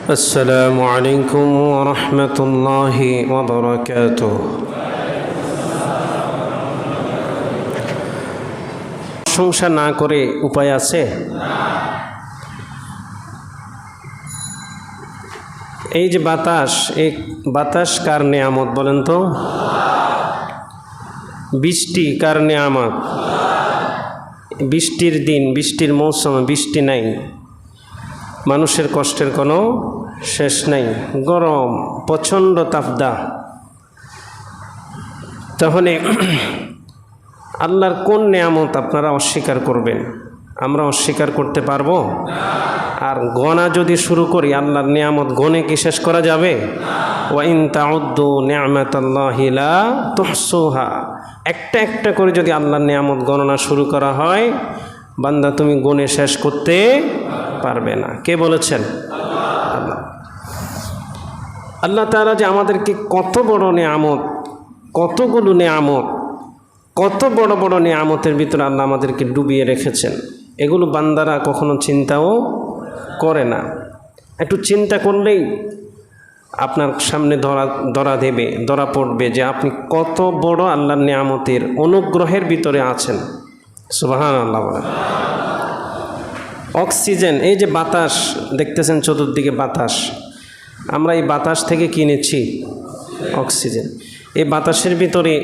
আসসালামু আলাইকুম ওয়া রাহমাতুল্লাহি ওয়া বারাকাতুহু। প্রশংসা না করে উপায় আছে? এই যে বাতাস, এই বাতাস কার নেয়ামত বলেন তো? বৃষ্টি কার নেয়ামত? বৃষ্টির দিন, বৃষ্টির মৌসুমে বৃষ্টি নাই, মানুষের কষ্টের কোনো শেষ নাই। গরম, প্রচণ্ড তাপদাহ। তাহলে আল্লাহর কোন নেয়ামত আপনারা অস্বীকার করবেন? আমরা অস্বীকার করতে পারবো? আর গণা যদি শুরু করি আল্লাহর নেয়ামত, গণে কি শেষ করা যাবে? ওয়া ইন তাউদ্দু নি'মাতাল্লাহি লা তুহসুহা। একটা একটা করে যদি আল্লাহর নেয়ামত গণনা শুরু করা হয়, বান্দা তুমি গণে শেষ করতে পারবে না। কে বলেছেন? আল্লাহ। আল্লাহ তাআলা যে আমাদেরকে কত বড় নেয়ামত, কতগুলো নেয়ামত, কত বড় বড় নেয়ামতের ভিতরে আল্লাহ আমাদেরকে ডুবিয়ে রেখেছেন, এগুলো বান্দারা কখনো চিন্তাও করে না। একটু চিন্তা করলেই আপনার সামনে ধরা পড়বে যে আপনি কত বড় আল্লাহর নেয়ামতের অনুগ্রহের ভিতরে আছেন। সুবহানাল্লাহ বলেন। অক্সিজেন, এই যে বাতাস দেখতেছেন চতুর্দিকে বাতাস, আমরা এই বাতাস থেকে কিনেছি অক্সিজেন। এই বাতাসের ভিতরে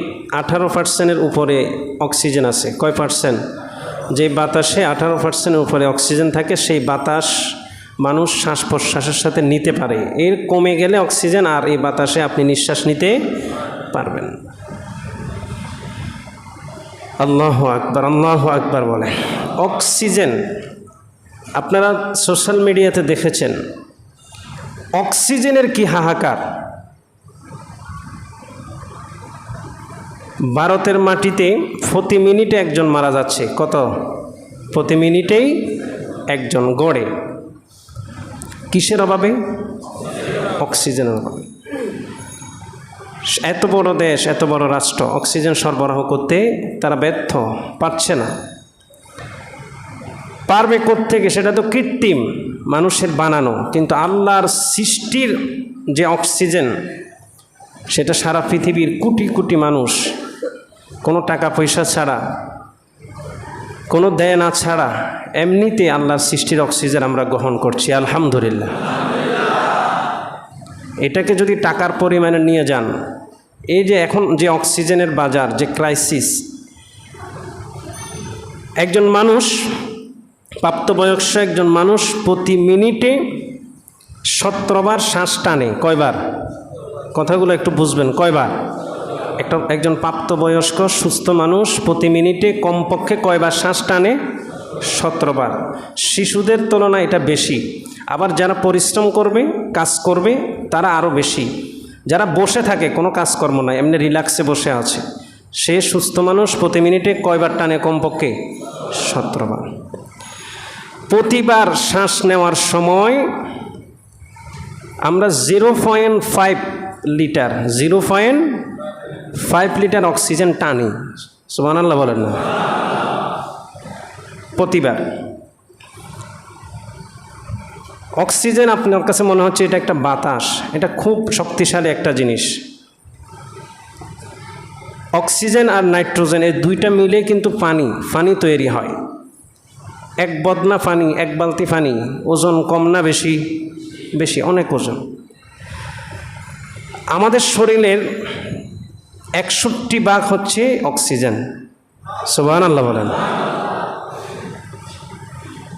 18% উপরে অক্সিজেন আছে। কয় পার্সেন্ট? যে বাতাসে 18% উপরে অক্সিজেন থাকে, সেই বাতাস মানুষ শ্বাস প্রশ্বাসের সাথে নিতে পারে। এর কমে গেলে অক্সিজেন আর এই বাতাসে আপনি নিঃশ্বাস নিতে পারবেন। আল্লাহু আকবার, আল্লাহু আকবার বলে। অক্সিজেন, আপনারা সোশ্যাল মিডিয়াতে দেখেছেন অক্সিজেনের কি হাহাকার। ভারতের মাটিতে প্রতি মিনিটে একজন মারা যাচ্ছে। কত? প্রতি মিনিটেই একজন গড়ে। কিসের অভাবে? অক্সিজেনের অভাবে। এত বড় দেশ, এত বড় রাষ্ট্র, অক্সিজেন সরবরাহ করতে তারা ব্যর্থ, পারছে না। পারবে কোত্থেকে? সেটা তো কৃত্রিম, মানুষের বানানো। কিন্তু আল্লাহর সৃষ্টির যে অক্সিজেন, সেটা সারা পৃথিবীর কোটি কোটি মানুষ কোনো টাকা পয়সা ছাড়া, কোনো দেনা ছাড়া, এমনিতে আল্লাহর সৃষ্টির অক্সিজেন আমরা গ্রহণ করছি। আলহামদুলিল্লাহ। এটাকে যদি টাকার পরিমাণে নিয়ে যান, এই যে এখন যে অক্সিজেনের বাজার, যে ক্রাইসিস, একজন মানুষ, প্রাপ্তবয়স্ক একজন মানুষ প্রতি মিনিটে 17 বার শ্বাস টানে। কয়বার? কথাগুলো একটু বুঝবেন। কয়বার? একজন প্রাপ্তবয়স্ক সুস্থ মানুষ প্রতি মিনিটে কমপক্ষে কয়বার শ্বাস টানে? 17 বার। শিশুদের তুলনায় এটা বেশি। আবার যারা পরিশ্রম করবে, কাজ করবে, তারা আরও বেশি। যারা বসে থাকে, কোনো কাজকর্ম নাই, এমনি রিল্যাক্সে বসে আছে, সে সুস্থ মানুষ প্রতি মিনিটে কয়বার টানে? কমপক্ষে 17 বার। প্রতিবার শ্বাস নেওয়ার সময় আমরা 0.5 লিটার 0.5 লিটার অক্সিজেন টানি। সুবহানাল্লাহ বলেন না? প্রতিবার। অক্সিজেন আপনার কাছে মনে হচ্ছে এটা একটা বাতাস, এটা খুব শক্তিশালী একটা জিনিস। অক্সিজেন আর নাইট্রোজেন, এই দুইটা মিলে কিন্তু পানি তৈরি হয়। এক বদনা পানি, এক বালতি পানি, ওজন কম না বেশি? বেশি, অনেক ওজন। আমাদের শরীরের 61 ভাগ হচ্ছে অক্সিজেন। সুবহানাল্লাহ বলেন।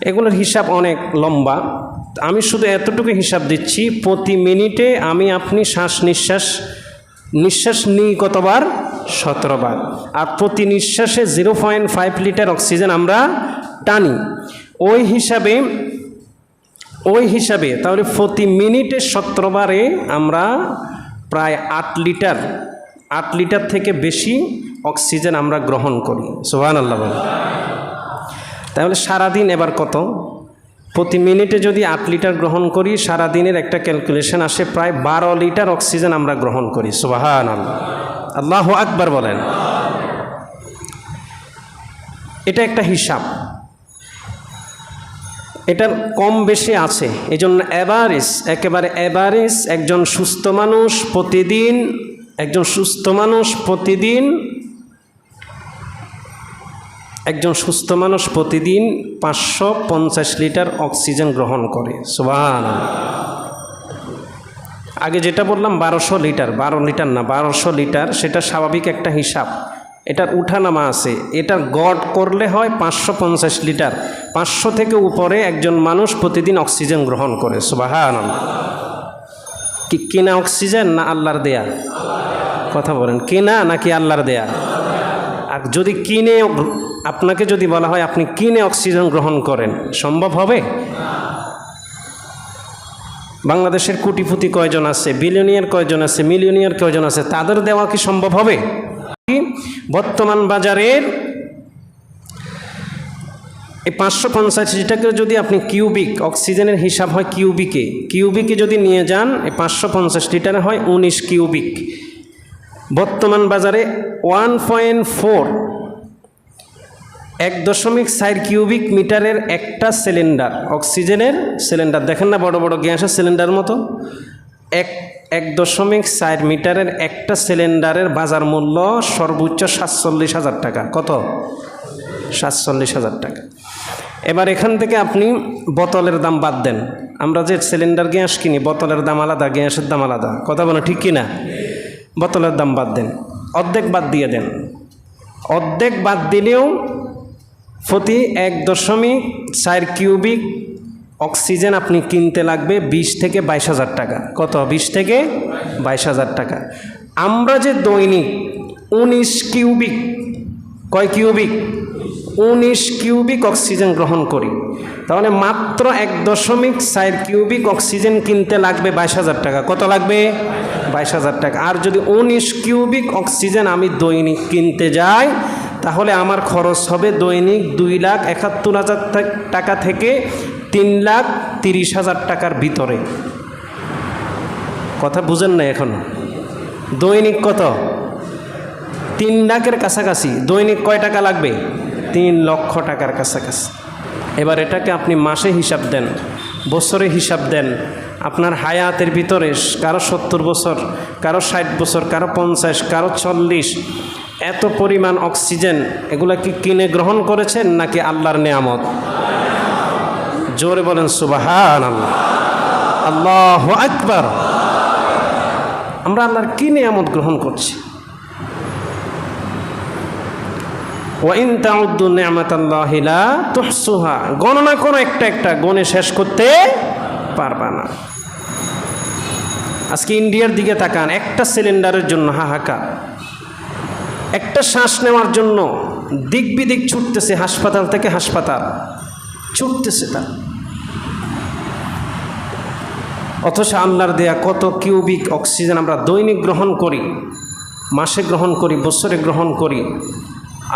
এগুলোর হিসাব অনেক লম্বা, আমি শুধু এতটুকু হিসাব দিচ্ছি। প্রতি মিনিটে আমি আপনি নিঃশ্বাস নিই কতবার? 17 বার। আর প্রতি নিঃশ্বাসে 0.5 লিটার অক্সিজেন আমরা টানি। ওই হিসাবে তাহলে প্রতি মিনিটে 17 বারে আমরা প্রায় 8 লিটার থেকে বেশি অক্সিজেন আমরা গ্রহণ করি। সুবহানাল্লাহ বলেন। তাহলে সারাদিন এবার কত? প্রতি মিনিটে যদি 8 লিটার গ্রহণ করি, সারাদিনের একটা ক্যালকুলেশন আসে প্রায় 12 লিটার অক্সিজেন আমরা গ্রহণ করি। সুবহানাল্লাহ, আল্লাহু আকবার বলেন। এটা একটা হিসাব। এটার কম বেশি আছে, এই জন্য অ্যাভারেজ, একেবারে অ্যাভারেজ একজন সুস্থ মানুষ প্রতিদিন 550 লিটার অক্সিজেন গ্রহণ করে। সুবহানাল্লাহ। আগে যেটা বললাম 1200 লিটার, 12 লিটার না 1200 লিটার, সেটা স্বাভাবিক একটা হিসাব, এটার উঠানামা আছে। এটার গড় করলে হয় 550 লিটার। 500 থেকে উপরে একজন মানুষ প্রতিদিন অক্সিজেন গ্রহণ করে। সুবহানাল্লাহ। কি কিনা অক্সিজেন না আল্লাহর দেয়া? কথা বলেন, কিনা নাকি আল্লাহর দেয়া? আর যদি কিনে, আপনাকে যদি বলা হয় আপনি কিনে অক্সিজেন গ্রহণ করেন, সম্ভব হবে? বাংলাদেশের কোটিপতি কয়জন আছে, বিলিয়নিয়ার কয়জন আছে, মিলিয়নিয়ার কয়জন আছে, তাদের দেওয়া কি সম্ভব হবে? বর্তমান বাজারের এই 550টাকে যদি আপনি কিউবিক, অক্সিজেনের হিসাব হয় কিউবিকে যদি নিয়ে যান, এই 550 লিটারে হয় 19 কিউবিক। বর্তমান বাজারে 1.4 1.4 কিউবিক মিটারের একটা সিলিন্ডার, অক্সিজেনের সিলিন্ডার, দেখেন না বড় বড় গ্যাসের সিলিন্ডার মতো, 1.4 মিটারের একটা সিলিন্ডারের বাজার মূল্য সর্বোচ্চ 47,000 টাকা। কত? 47,000 টাকা। এবার এখান থেকে আপনি বোতলের দাম বাদ দেন, আমরা যে সিলিন্ডার গ্যাস কিনি বোতলের দাম আলাদা, গ্যাসের দাম আলাদা, কথা বলো ঠিক কিনা? বোতলের দাম বাদ দেন, অর্ধেক বাদ দিয়ে দেন, অর্ধেক বাদ দিলেও প্রতি 1.4 কিউবিক অক্সিজেন আপনি কিনতে লাগবে 20 থেকে 22,000 টাকা। কত? 20 থেকে 22,000 টাকা। আমরা যে দৈনিক 19 কিউবিক, কয় কিউবিক? 19 কিউবিক অক্সিজেন গ্রহণ করি, তাহলে মাত্র 1.4 কিউবিক অক্সিজেন কিনতে লাগবে 22,000 টাকা। কত লাগবে? 22,000 টাকা। আর যদি 19 কিউবিক অক্সিজেন আমি দৈনিক কিনতে যাই, তাহলে আমার খরচ হবে দৈনিক 2,71,000 টাকা থেকে 3,30,000 টাকার ভিতরে। কথা বুঝেন না এখন? দৈনিক কত? 3 লাখের কাছাকাছি। দৈনিক কয় টাকা লাগবে? 3 লক্ষ টাকার কাছাকাছি। এবার এটাকে আপনি মাসে হিসাব দেন, বছরে হিসাব দেন, আপনার হায়াতের ভিতরে কারো 70 বছর, কারো 60 বছর, কারো 50, কারো 40, এত পরিমাণ অক্সিজেন, এগুলা কি কিনে গ্রহণ করেছেন নাকি আল্লাহর নেয়ামত? জোরে বলেন সুবহানাল্লাহ, আল্লাহু আকবার। আমরা আল্লাহর কি নেয়ামত গ্রহণ করছি? ওয়া ইন তাউদ্দু নি'মাতাল্লাহি লা তুহসুহা, গণনা করো একটা একটা, গণে শেষ করতে পারবা না। আজকে ইন্ডিয়ার দিকে তাকান, একটা সিলিন্ডারের জন্য হাহাকার, একটা শ্বাস নেওয়ার জন্য দিক বিদিক ছুটতেছে, হাসপাতাল থেকে হাসপাতাল ছুটতেছে তার। অথচ আল্লাহর দেয়া কত কিউবিক অক্সিজেন আমরা দৈনিক গ্রহণ করি, মাসে গ্রহণ করি, বছরে গ্রহণ করি।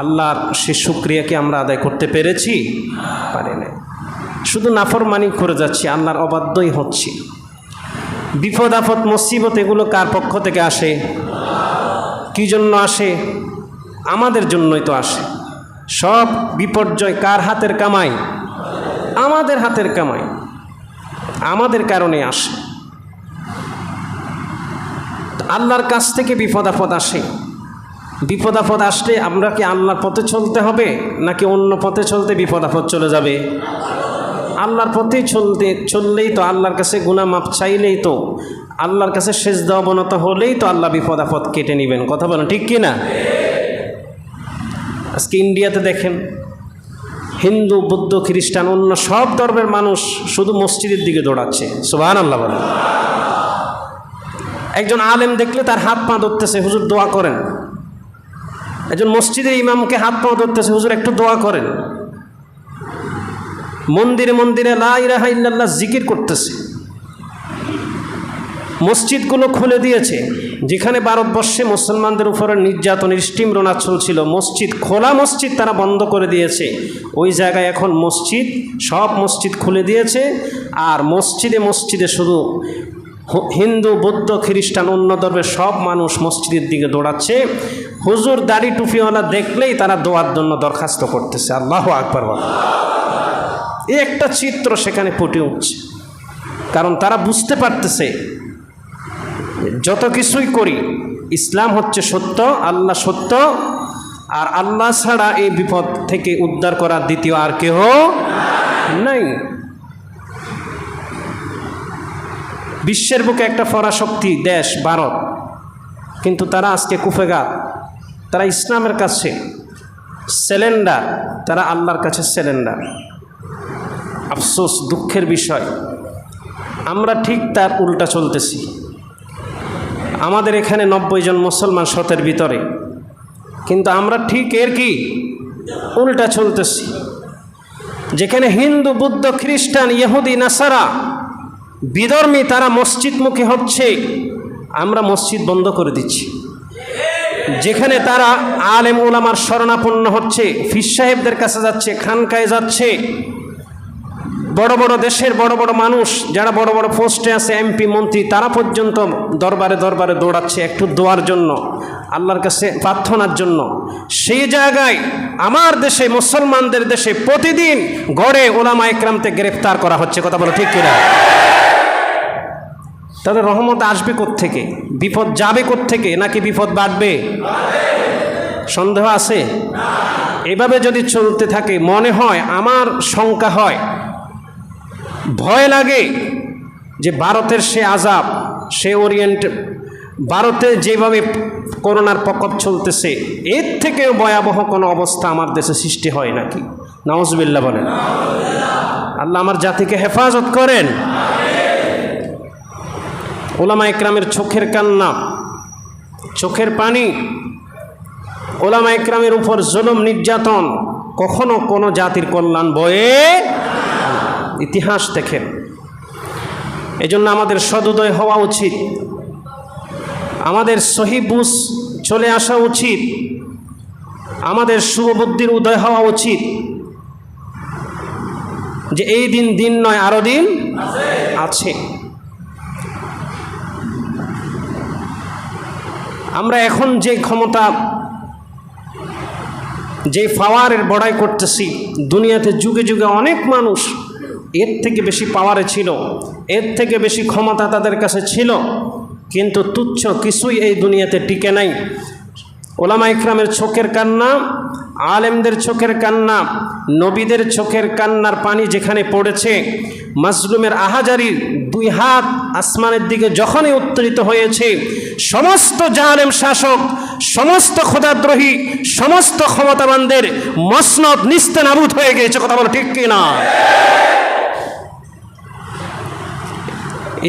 আল্লাহর সে শুকরিয়া কি আমরা আদায় করতে পেরেছি? পারি না। শুধু নাফরমানি করে যাচ্ছি, আল্লাহর অবাধ্যই হচ্ছি। বিপদ আপদ মুসিবত এগুলো কার পক্ষ থেকে আসে? কি জন্য আসে? আমাদের জন্যই তো আসে। সব বিপর্যয় কার হাতের কামাই? আমাদের হাতের কামাই, আমাদের কারণে আসে। আল্লাহর কাছ থেকে বিপদ আপদ আসে। বিপদ আপদ আসলে আমরা কি আল্লাহর পথে চলতে হবে নাকি অন্য পথে চলতে বিপদ আপদ চলে যাবে? আল্লাহর পথেই চললেই তো, আল্লাহর কাছে গুনাহ মাপ চাইলেই তো, আল্লাহর কাছে সেজদা অবনত হলেই তো আল্লাহ বিপদ আপদ কেটে নেবেন। কথা বলেন ঠিক কি না? আজকে ইন্ডিয়াতে দেখেন, হিন্দু, বৌদ্ধ, খ্রিস্টান, অন্য সব ধর্মের মানুষ শুধু মসজিদের দিকে দৌড়াচ্ছে। সুবহানাল্লাহ বলেন। একজন আলেম দেখলে তার হাত পা ধরতেছে, হুজুর দোয়া করেন। একজন মসজিদের ইমামকে হাত পা ধরতেছে, হুজুর একটু দোয়া করেন। মন্দিরে মন্দিরে লা ইলাহা ইল্লাল্লাহ জিকির করতেছে। মসজিদগুলো খুলে দিয়েছে। যেখানে ভারতবর্ষে মুসলমানদের উপরে নির্যাতনের স্টিমরোনা চলছিল, মসজিদ, খোলা মসজিদ তারা বন্ধ করে দিয়েছে। ওই জায়গায় এখন মসজিদ, সব মসজিদ খুলে দিয়েছে। আর মসজিদে মসজিদে শুধু হিন্দু, বৌদ্ধ, খ্রিস্টান, অন্য ধর্মের সব মানুষ মসজিদের দিকে দৌড়াচ্ছে। হুজুর দাড়ি টুপিওয়ালা দেখলেই তারা দোয়ার জন্য দরখাস্ত করতেছে। আল্লাহু আকবার। এই একটা চিত্র সেখানে ফুটে উঠছে। কারণ তারা বুঝতে পারতেছে যত কিছুই করি ইসলাম হচ্ছে সত্য, আল্লাহ সত্য, আর আল্লাহ ছাড়া এই বিপদ থেকে উদ্ধার করার দ্বিতীয় আর কেহ নাই। বিশ্বের বুকে একটা পরাশক্তি দেশ ভারত, কিন্তু তারা আজকে কুফেগার, তারা ইসলামের কাছে সিলিন্ডার, তারা আল্লাহর কাছে সিলিন্ডার। আফসোস, দুঃখের বিষয়, আমরা ঠিক তার উল্টা চলতেছি। আমাদের এখানে 90 জন মুসলমান শতের ভিতরে, কিন্তু আমরা ঠিক এর কি উল্টা চলতেছি। যেখানে হিন্দু, বুদ্ধ, খ্রিস্টান, ইহুদি, নাসারা, বিধর্মী তারা মসজিদমুখী হচ্ছে, আমরা মসজিদ বন্ধ করে দিচ্ছি। যেখানে তারা আলেম ওলামার শরণাপন্ন হচ্ছে, পীর সাহেবদের কাছে যাচ্ছে, খানকায় যাচ্ছে, বড় বড় দেশের বড় বড় মানুষ যারা বড় বড় পোস্টে আছে, এমপি মন্ত্রী, তারা পর্যন্ত দরবারে দরবারে দৌড়াচ্ছে একটু দোয়ার জন্য, আল্লাহর কাছে প্রার্থনার জন্য। সেই জায়গায় আমার দেশে, মুসলমানদের দেশে প্রতিদিন গড়ে ওলামা ইকরামকে গ্রেফতার করা হচ্ছে। কথা বলো ঠিক কিনা? তাদের রহমত আসবে কোত্থেকে? বিপদ যাবে কোত্থেকে? নাকি বিপদ বাড়বে? সন্দেহ আছে? এভাবে যদি চলতে থাকে, মনে হয়, আমার শঙ্কা হয়, ভয় লাগে যে ভারতের সে আযাব, সে ভারতে যেভাবে করোনার প্রকোপ চলতেছে, এর থেকেও ভয়াবহ কোনো অবস্থা আমার দেশে সৃষ্টি হয় নাকি? নাউজুবিল্লাহ বলেন। আল্লাহ আমার জাতিকে হেফাজত করেন। ওলামা ইকরামের চোখের কান্না, চোখের পানি, ওলামা ইকরামের উপর জুলুম নির্যাতন কখনো কোনো জাতির কল্যাণ বয়ে ইতিহাস দেখেন। এজন্য আমাদের সদুদয় হওয়া উচিত, আমাদের সহি বুঝ চলে আসা উচিত, আমাদের শুভবুদ্ধির উদয় হওয়া উচিত যে এই দিন দিন নয়, আরো দিন আছে। আমরা এখন যে ক্ষমতা, যে পাওয়ারের বড়াই করতেছি, দুনিয়াতে যুগে যুগে অনেক মানুষ এর থেকে বেশি পাওয়ারে ছিল, এর থেকে বেশি ক্ষমতা তাদের কাছে ছিল, কিন্তু তুচ্ছ কিছুই এই দুনিয়াতে টিকে নাই। ওলামা ইকরামের চোখের কান্না, আলেমদের চোখের কান্না, নবীদের চোখের কান্নার পানি যেখানে পড়েছে, মাজলুমের আহাজারির 2 হাত আসমানের দিকে যখনই উত্তোলিত হয়েছে, সমস্ত জালেম শাসক, সমস্ত খোদাদ্রোহী, সমস্ত ক্ষমতাবানদের মসনদ নিস্তেনাবুদ হয়ে গিয়েছে। কথা বলো ঠিক কিনা?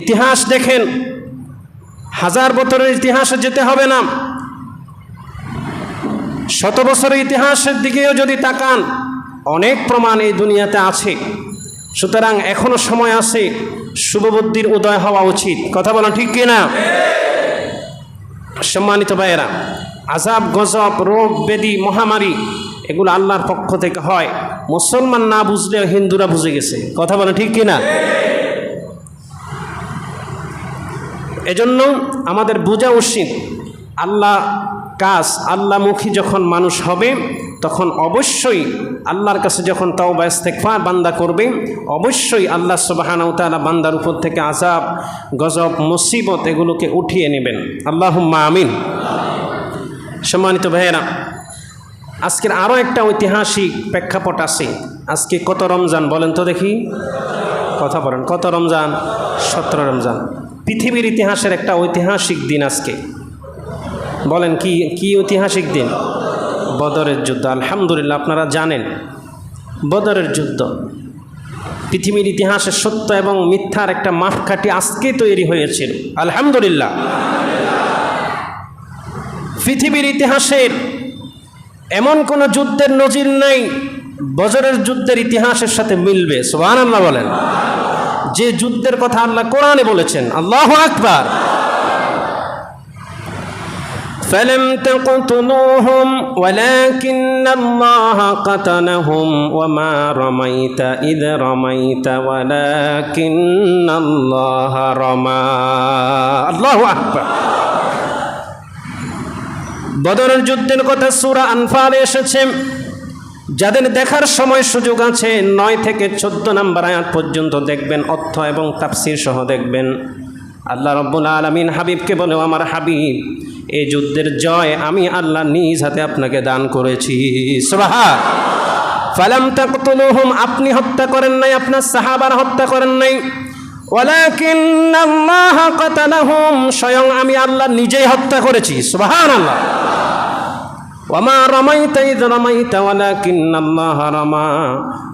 ইতিহাস দেখেন, 1000 বছরের ইতিহাসে যেতে হবে না, 100 বছরের ইতিহাসের দিকেও যদি তাকান, অনেক প্রমাণ এই দুনিয়াতে আছে। সুতরাং এখনো সময় আছে, শুভবুদ্ধির উদয় হওয়া উচিত। কথা বলেন ঠিক কিনা? সম্মানিত ভাইয়েরা, আযাব, গজব, রোগ, ব্যাধি, মহামারী এগুলো আল্লাহর পক্ষ থেকে হয়। মুসলমান না বুঝলেও হিন্দুরা বুঝে গেছে। কথা বলেন ঠিক কিনা? এজন্য আমাদের বোঝা উচিত, আল্লাহ কাজ, আল্লাহমুখী যখন মানুষ হবে, তখন অবশ্যই আল্লাহর কাছে যখন তাওবা ইস্তেগফার বান্দা করবে, অবশ্যই আল্লাহ সুবহানাহু ওয়া তাআলা বান্দার উপর থেকে আযাব, গজব, মুসিবত এগুলোকে উঠিয়ে নেবেন। আল্লাহুম্মা আমিন। সম্মানিত ভাইয়েরা, আজকের আরও একটা ঐতিহাসিক প্রেক্ষাপট আছে। আজকে কত রমজান বলেন তো দেখি? কথা বলেন, কত রমজান? 17 রমজান। পৃথিবীর ইতিহাসের একটা ঐতিহাসিক দিন আজকে। বলেন কি ঐতিহাসিক দিন? বদরের যুদ্ধ। আলহামদুলিল্লাহ, আপনারা জানেন বদরের যুদ্ধ পৃথিবীর ইতিহাসের সত্য এবং মিথ্যার একটা মাপকাঠি আজকে তৈরি হয়েছিল। আলহামদুলিল্লাহ, পৃথিবীর ইতিহাসের এমন কোন যুদ্ধের নজির নাই বদরের যুদ্ধের ইতিহাসের সাথে মিলবে। সুবহানাল্লাহ বলেন। যে যুদ্ধের কথা আল্লাহ কোরআনে বলেছেন, আল্লাহু আকবার। فلم تقتلوهم ولكن الله قتلهم وما رميت إذ رميت ولكن الله رمى الله أكبر। বদরের যুদ্ধের কথা সূরা আনফালে এসেছে। যাদের দেখার সময় সুযোগ আছে 9 থেকে 14 নম্বর আয়াত পর্যন্ত দেখবেন, অর্থ এবং তাফসীর সহ দেখবেন। আল্লাহ রাব্বুল আলামিন হাবিবকে বলে, আমার হাবিব, এই যুদ্ধের জয় আমি আল্লাহ নিজ হাতে আপনাকে দান করেছি। সুবহান। ফালাম তাকতুলুহুম, আপনি হত্যা করেন নাই, আপনার সাহাবারা হত্যা করেন নাই। ওয়ালাকিন্নাল্লাহ কাতালাহুম, স্বয়ং আমি আল্লাহ নিজেই হত্যা করেছি। সুবহানাল্লাহ। ওয়ামা রামাইতা ইয রামাইতা ওয়ালাকিন্নাল্লাহ রামা।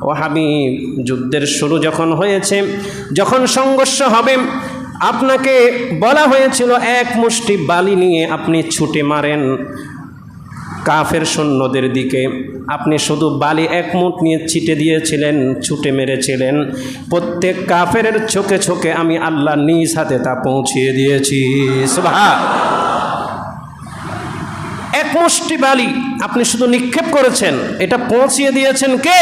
ও হাবিব, যুদ্ধের শুরু যখন হয়েছে, যখন সংঘর্ষ হবে, আপনাকে বলা হয়েছিল এক মুষ্টি বালি নিয়ে আপনি ছুটে মারেন কাফের সৈন্যদের দিকে। আপনি শুধু বালি এক মুঠ নিয়ে ছিটে দিয়েছিলেন, ছুটে মেরেছিলেন। প্রত্যেক কাফের চোখে চোখে আমি আল্লাহ নিজ হাতে তা পৌঁছিয়ে দিয়েছি। সুবহান। এক মুষ্টি বালি আপনি শুধু নিক্ষেপ করেছেন, এটা পৌঁছিয়ে দিয়েছেন কে?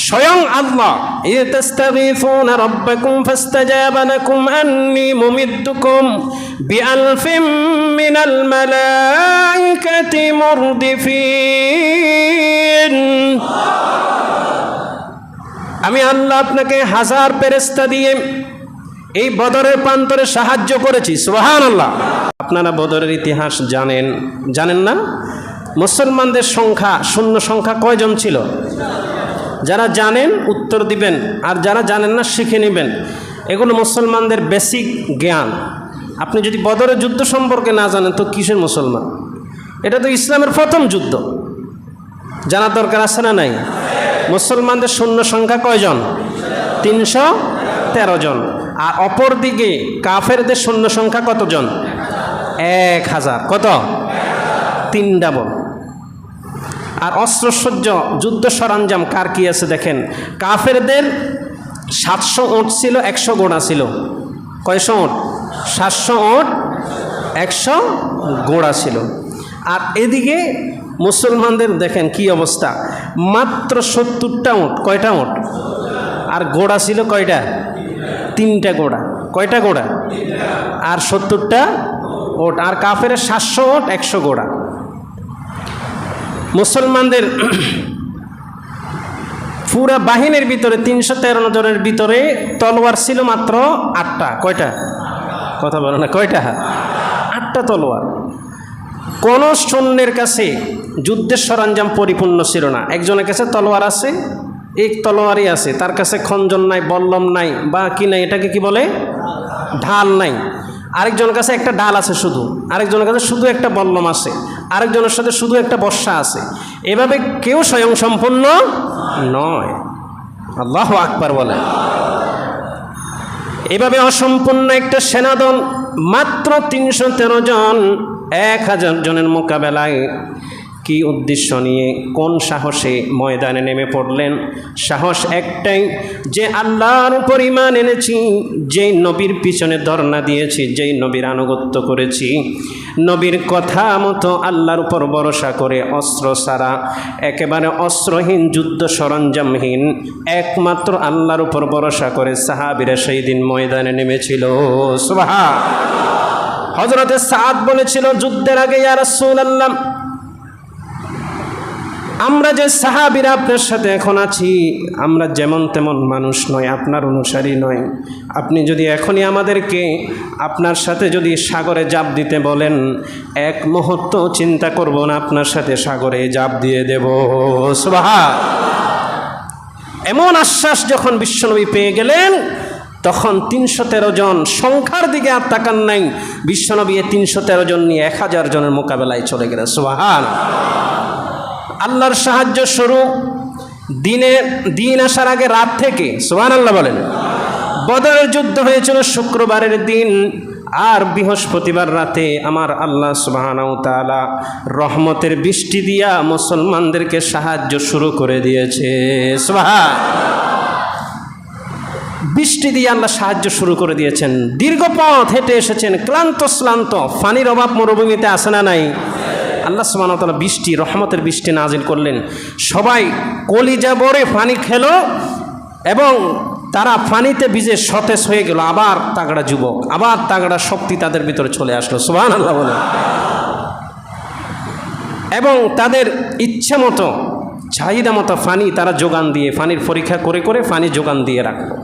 স্বয়ং আল্লাহ। ইস্তাগীথুনা রাব্বাকুম ফাস্তাজাবা লাকুম আন্নী মুমিদ্দুকুম বিআলফিন মিনাল মালাইকাতি মুরদিফিন। আমি আল্লাহ আপনাকে 1000 ফেরেশতা দিয়ে এই বদরের প্রান্তরে সাহায্য করেছি। সুবহানাল্লাহ। আপনারা বদরের ইতিহাস জানেন, জানেন না? মুসলমানদের সংখ্যা, শূন্য সংখ্যা কয়জন ছিল? যারা জানেন উত্তর দিবেন, আর যারা জানেন না শিখে নেবেন। এগুলো মুসলমানদের বেসিক জ্ঞান। আপনি যদি বদরের যুদ্ধ সম্পর্কে না জানেন তো কিসের মুসলমান? এটা তো ইসলামের প্রথম যুদ্ধ, জানার দরকার আছে না নাই? মুসলমানদের শূন্য সংখ্যা কয়জন? 313 জন। আর অপর দিকে কাফেরদের শূন্য সংখ্যা কতজন? 1000। কত? 3 ডাবল। আর অস্ত্রসজ্জ যুদ্ধ সরঞ্জাম কার কি আছে দেখেন। কাফেরদের 700 উট ছিল, 100 ঘোড়া ছিল। কয়শো উট? 700 উট, 100 ঘোড়া ছিল। আর এদিকে মুসলমানদের দেখেন কি অবস্থা, মাত্র 70টা উট। কয়টা উট? আর ঘোড়া ছিল কয়টা? 3টা ঘোড়া। কয়টা ঘোড়া? আর 70টা উট। আর কাফের 700 উট, 100 ঘোড়া। মুসলমানদের পুরা বাহিনীর ভিতরে 313 জনের ভিতরে তলোয়ার ছিল মাত্র 8টা। কয়টা? কথা বলো না, কয়টা? 8টা তলোয়ার। কোন সৈন্যের কাছে যুদ্ধের সরঞ্জাম পরিপূর্ণ ছিল না। একজনের কাছে তলোয়ার আছে, এক তলোয়ারই আছে, তার কাছে খঞ্জন নাই, বল্লম নাই, বা কি নাই, এটাকে কি বলে, ঢাল নাই। আরেকজনের কাছে একটা ঢাল আছে শুধু, আরেকজনের কাছে শুধু একটা বল্লম আছে, আরেকজনের সাথে শুধু একটা বর্ষা আছে। এভাবে কেউ স্বয়ং সম্পূর্ণ নয়। আল্লাহু আকবার বলে। এভাবে অসম্পূর্ণ একটা সেনাদল মাত্র 313 জন 1000 জনের মোকাবেলায় কি উদ্দেশ্য নিয়ে, কোন সাহসে ময়দানে নেমে পড়লেন? সাহস একটাই, যে আল্লাহর উপর ঈমান এনেছি, যেই নবীর পিছনে ধর্ণা দিয়েছি, যেই নবীর আনুগত্য করেছি, নবীর কথা মতো আল্লাহর উপর ভরসা করে অস্ত্র ছাড়া, একেবারে অস্ত্রহীন, যুদ্ধ সরঞ্জামহীন, একমাত্র আল্লাহর উপর ভরসা করে সাহাবীরা সেই দিন ময়দানে নেমেছিল। সুবহান। হযরতে সাদ বলেছিল যুদ্ধের আগে, ইয়া রাসূলুল্লাহ, আমরা যে সাহাবীরা আপনার সাথে এখন আছি, আমরা যেমন তেমন মানুষ নয়, আপনার অনুসারী নয়। আপনি যদি এখনই আমাদেরকে আপনার সাথে যদি সাগরে জাপ দিতে বলেন, এক মুহূর্ত চিন্তা করব না, আপনার সাথে সাগরে জাপ দিয়ে দেব। সুবহান। এমন আশ্বাস যখন বিশ্বনবী পেয়ে গেলেন, তখন 313 জন, সংখ্যার দিকে আর তাকান নাই, বিশ্বনবী 313 জন নিয়ে 1000 জনের মোকাবেলায় চলে গেলেন। সুবহান। আল্লাহর সাহায্য শুরু দিন আসার আগে রাত থেকে। সুবহানাল্লাহ বলেন। বদরের যুদ্ধ হয়েছিল শুক্রবারের দিন, আর বৃহস্পতিবার রাতে আমার আল্লাহ সুবহানাহু ওয়া তাআলা রহমতের বৃষ্টি দিয়া মুসলমানদেরকে সাহায্য শুরু করে দিয়েছে। সুবহান। বৃষ্টি দিয়ে আল্লাহ সাহায্য শুরু করে দিয়েছেন। দীর্ঘ পথ হেঁটে এসেছেন, ক্লান্ত শ্রান্ত, পানির অভাব মরুভূমিতে আসে না নাই? আল্লাহ সুবহানাহু ওয়া তাআলা বৃষ্টি, রহমতের বৃষ্টি নাজিল করলেন। সবাই কলিজা ভরে পানি খেলো এবং তারা পানিতে ভিজে সতেজ হয়ে গেল। আবার তাগড়া যুবক, আবার তাগড়া শক্তি তাদের ভিতরে চলে আসলো। সুবহানাল্লাহ বলে। এবং তাদের ইচ্ছে মতো চাহিদা মতো পানি তারা যোগান দিয়ে, পানির পরীক্ষা করে করে পানি যোগান দিয়ে রাখলো।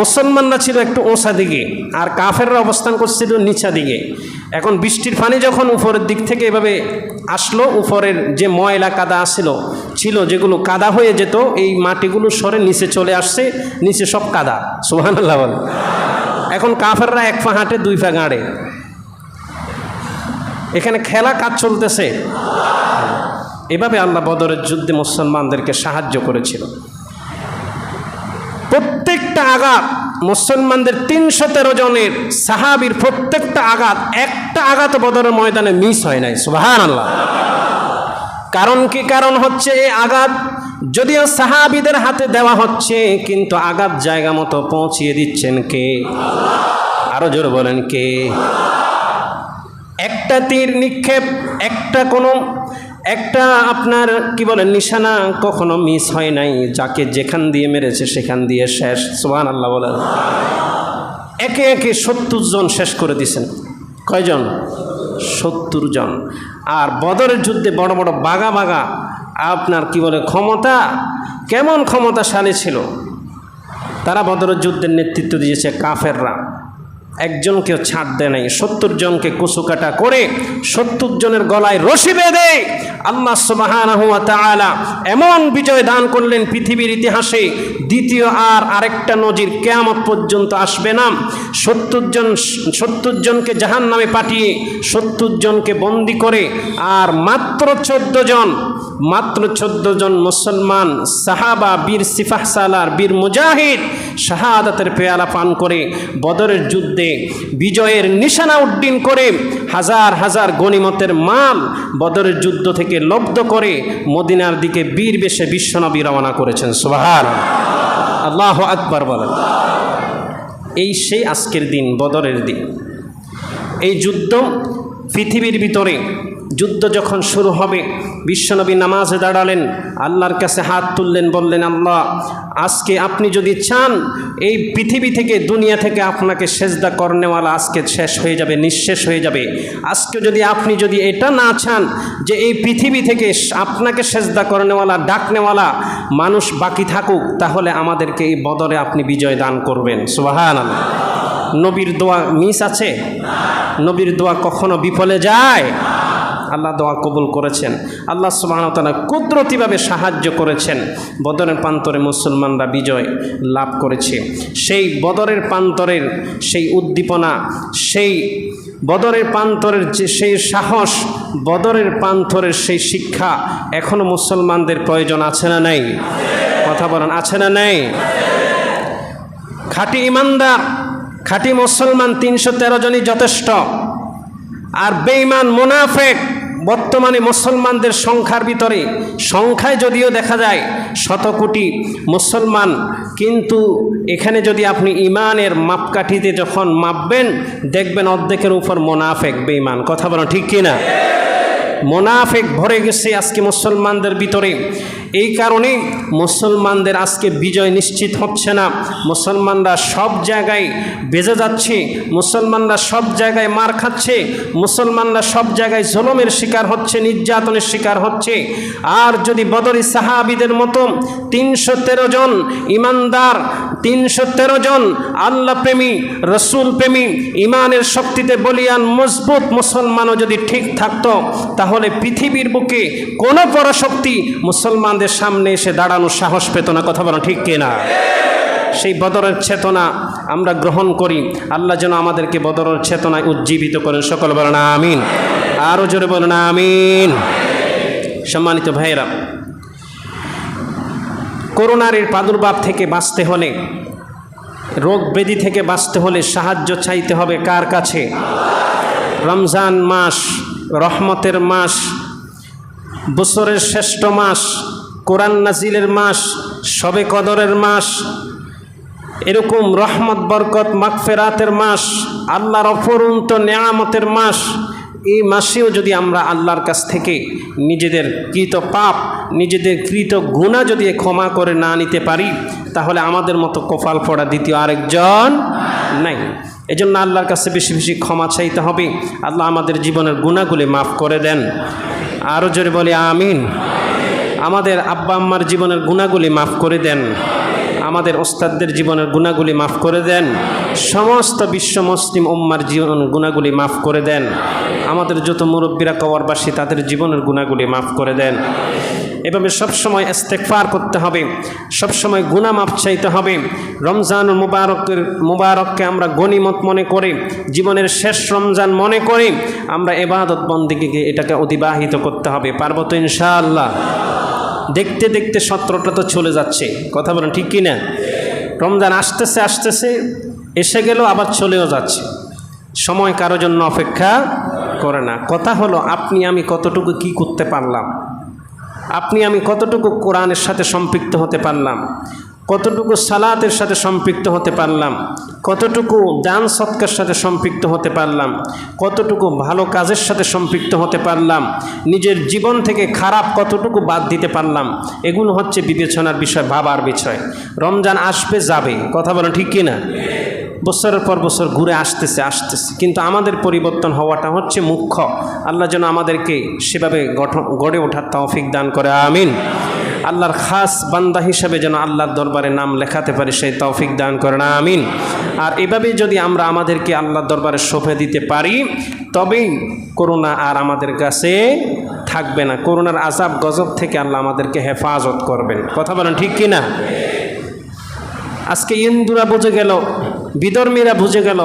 মুসলমানরা ছিল একটু ওঁচা দিকে আর কাফেররা অবস্থান করছিল নিচা দিকে। এখন বৃষ্টির পানি যখন উপরের দিক থেকে এভাবে আসলো, উপরের যে ময়লা কাদা ছিল যেগুলো কাদা হয়ে যেত, এই মাটিগুলো সরে নিচে চলে আসছে, নিচে সব কাদা। সুবহানাল্লাহ বলে। এখন কাফেররা এক পা হাঁটে, দুই পা গাড়ে। এখানে খেলা কাজ চলতেছে। এভাবে আল্লাহ বদরের যুদ্ধে মুসলমানদেরকে সাহায্য করেছিল। প্রত্যেকটা আঘাত মুসলমানদের ৩১৩ জনের সাহাবীর প্রত্যেকটা আঘাত, একটা আঘাত বদরের ময়দানে মিস হয় নাই। সুবহানাল্লাহ। কারণ কি? কারণ হচ্ছে এই আঘাত যদিও সাহাবীদের হাতে দেওয়া হচ্ছে, কিন্তু আঘাত জায়গা মতো পৌঁছিয়ে দিচ্ছেন কে? আরো জোরে বলেন কে? একটা তীর নিক্ষেপ, একটা আপনার কি বলেন নিশানা কখনো মিস হয় নাই। যাকে যেখান দিয়ে মেরেছে সেখান দিয়ে শেষ। সুবহানাল্লাহ বলেন। একে একে ৭০ জন শেষ করে দিয়েছেন। কয়জন? ৭০ জন। আর বদরের যুদ্ধে বড় বড় বাঘা বাঘা আপনার কি বলে ক্ষমতা, কেমন ক্ষমতাশালী ছিল তারা। বদরের যুদ্ধের নেতৃত্ব দিয়েছে কাফেররা, একজনকেও ছাড় দেয় নাই। ৭০ জনকে কুচুকাটা করে ৭০ জনের গলায় রশি বেঁধে আল্লাহ সুবহানাহু ওয়া তাআলা এমন বিজয় দান করলেন পৃথিবীর ইতিহাসে, দ্বিতীয় আরেকটা নজির কিয়ামত পর্যন্ত আসবে না। ৭০ জনকে জাহান্নামে পাঠিয়ে ৭০ জনকে বন্দি করে, আর মাত্র ১৪ জন মুসলমান সাহাবা, বীর সিপাহ সালার, বীর মুজাহিদ শাহাদাতের পেয়ালা পান করে বদরের যুদ্ধে বিজয়ের নিশানা উড্ডীন করে হাজার হাজার গনিমতের মাল বদরের যুদ্ধ থেকে লব্ধ করে মদিনার দিকে বীর বেশে বিশ্বনবী রওনা করেছেন। সুবহানাল্লাহ, আল্লাহু আকবার বলেন। এই সেই আজকের দিন, বদরের দিন। এই যুদ্ধ পৃথিবীর ভিতরে যুদ্ধ যখন শুরু হবে, বিশ্বনবী নামাজে দাঁড়ালেন, আল্লাহর কাছে হাত তুললেন, বললেন, আল্লাহ আজকে আপনি যদি চান এই পৃথিবী থেকে, দুনিয়া থেকে আপনাকে সেজদা করনেওয়ালা আজকে শেষ হয়ে যাবে, নিঃশেষ হয়ে যাবে। আজকে আপনি যদি এটা না চান যে এই পৃথিবী থেকে আপনাকে সেজদা করনেওয়ালা, ডাকনেওয়ালা মানুষ বাকি থাকুক, তাহলে আমাদেরকে এই বদরে আপনি বিজয় দান করবেন। সুবহানাল্লাহ। নবীর দোয়া মিস আছে? নবীর দোয়া কখনো বিফলে যায়? আল্লাহ দোয়া কবুল করেছেন। আল্লাহ সুবহানাহু ওয়া তাআলা কুদরতিভাবে সাহায্য করেছেন। বদরের প্রান্তরে মুসলমানরা বিজয় লাভ করেছে। সেই বদরের প্রান্তরের সেই উদ্দীপনা, সেই বদরের প্রান্তরের যে সেই সাহস, বদরের প্রান্তরের সেই শিক্ষা এখনো মুসলমানদের প্রয়োজন আছে না নাই? কথা বলেন, আছে না নাই? খাঁটি ইমানদার, খাঁটি মুসলমান ৩১৩ জনই যথেষ্ট। আর বেঈমান মুনাফিক বর্তমানে মুসলমানদের সংখ্যার ভিতরে, সংখ্যায় যদিও দেখা যায় ১০০ কোটি মুসলমান, কিন্তু এখানে যদি আপনি ইমানের মাপকাঠিতে যখন মাপবেন, দেখবেন অর্ধেকের উপর মুনাফিক, বেঈমান। কথা বলেন ঠিক কিনা? মুনাফিক ভরে গেছে আজকে মুসলমানদের ভিতরে। এই কারণে মুসলমানদের আজকে বিজয় নিশ্চিত হচ্ছে না। মুসলমানরা সব জায়গায় বেজে যাচ্ছে, মুসলমানরা সব জায়গায় মার খাচ্ছে, মুসলমানরা সব জায়গায় জুলুমের শিকার হচ্ছে, নির্যাতনের শিকার হচ্ছে। আর যদি বদরি সাহাবীদের মতো ৩১৩ জন ইমানদার, ৩১৩ জন আল্লাহ প্রেমী, রসুল প্রেমী, ইমানের শক্তিতে বলিয়ান মজবুত মুসলমানও যদি ঠিক থাকতো, তাহলে পৃথিবীর বুকে কোনো পরাশক্তি মুসলমানদের সামনে এসে দাঁড়ানোর সাহস পেত না। কথা বলো ঠিক কিনা? সেই বদরের চেতনা আমরা গ্রহণ করি। আল্লাহ যেন আমাদেরকে বদরের চেতনায় উজ্জীবিত করেন। সকল বলেন আমিন। আরও জোরে বলেন আমিন। সম্মানিত ভাইয়েরা, করোনার এই প্রাদুর্ভাব থেকে বাঁচতে হলে, রোগ ব্যাধি থেকে বাঁচতে হলে সাহায্য চাইতে হবে কার কাছে? রমজান মাস, রহমতের মাস, বছরের শ্রেষ্ঠ মাস, কোরআন নাজিলের মাস, শবে কদরের মাস, এরকম রহমত বরকত মাগফিরাতের মাস, আল্লাহর অফুরন্ত নেয়ামতের মাস। এই মাসেও যদি আমরা আল্লাহর কাছ থেকে নিজেদের কৃত পাপ, নিজেদের কৃত গুনাহ যদি ক্ষমা করে না নিতে পারি, তাহলে আমাদের মতো কপাল পড়া দ্বিতীয় আরেকজন নাই। এজন্য আল্লাহর কাছে বেশি বেশি ক্ষমা চাইতে হবে। আল্লাহ আমাদের জীবনের গুনাহগুলি মাফ করে দেন। আরও জোরে বলি আমিন। আমাদের আব্বা আম্মার জীবনের গুনাহগুলি মাফ করে দেন, আমাদের ওস্তাদদের জীবনের গুনাহগুলি মাফ করে দেন, সমস্ত বিশ্ব মুসলিম উম্মার জীবনের গুনাহগুলি মাফ করে দেন, আমাদের যত মুরব্বীরা কবরবাসী তাদের জীবনের গুনাহগুলি মাফ করে দেন। এভাবে সবসময় ইস্তেগফার করতে হবে, সবসময় গুনাহ মাফ চাইতে হবে। রমজানুল মুবারককে আমরা গনিমত মনে করি, জীবনের শেষ রমজান মনে করি, আমরা ইবাদত বন্দেগীকে এটাকে অতিবাহিত করতে হবে। পারবো তো ইনশাআল্লাহ? দেখতে দেখতে 17টা তো চলে যাচ্ছে, কথা বলেন ঠিক কিনা? রমজান আসতেছে আসতেছে, এসে গেল আবার চলেও যাচ্ছে। সময় কারো জন্য অপেক্ষা করে না। কথা হলো আপনি আমি কতটুকু কি করতে পারলাম, আপনি আমি কতটুকু কোরআনের সাথে সম্পৃক্ত হতে পারলাম, কতটুকু সালাতের সাথে সম্পৃক্ত হতে পারলাম, কতটুকু দান সৎকার সাথে সম্পৃক্ত হতে পারলাম, কতটুকু ভালো কাজের সাথে সম্পৃক্ত হতে পারলাম, নিজের জীবন থেকে খারাপ কতটুকু বাদ দিতে পারলাম, এগুলো হচ্ছে বিবেচনার বিষয়, ভাবার বিষয়। রমজান আসবে যাবে, কথা বলেন ঠিক কিনা? বছরের পর বছর ঘুরে আসতেছে, কিন্তু আমাদের পরিবর্তন হওয়াটা হচ্ছে মুখ্য। আল্লাহ যেন আমাদেরকে সেভাবে গড়ে ওঠার তৌফিক দান করে, আমিন। আল্লাহর খাস বান্দা হিসেবে যেন আল্লাহর দরবারে নাম লেখাতে পারি, সেই তৌফিক দান করেন, আমিন। আর এভাবেই যদি আমরা আমাদেরকে আল্লাহর দরবারে সঁপে দিতে পারি, তবেই করোনা আর আমাদের কাছে থাকবে না। করোনার আযাব গজব থেকে আল্লাহ আমাদেরকে হেফাজত করবেন, কথা বলেন ঠিক কিনা? আজকে ইন্দুরা বুঝে গেল, বিধর্মীরা বুঝে গেল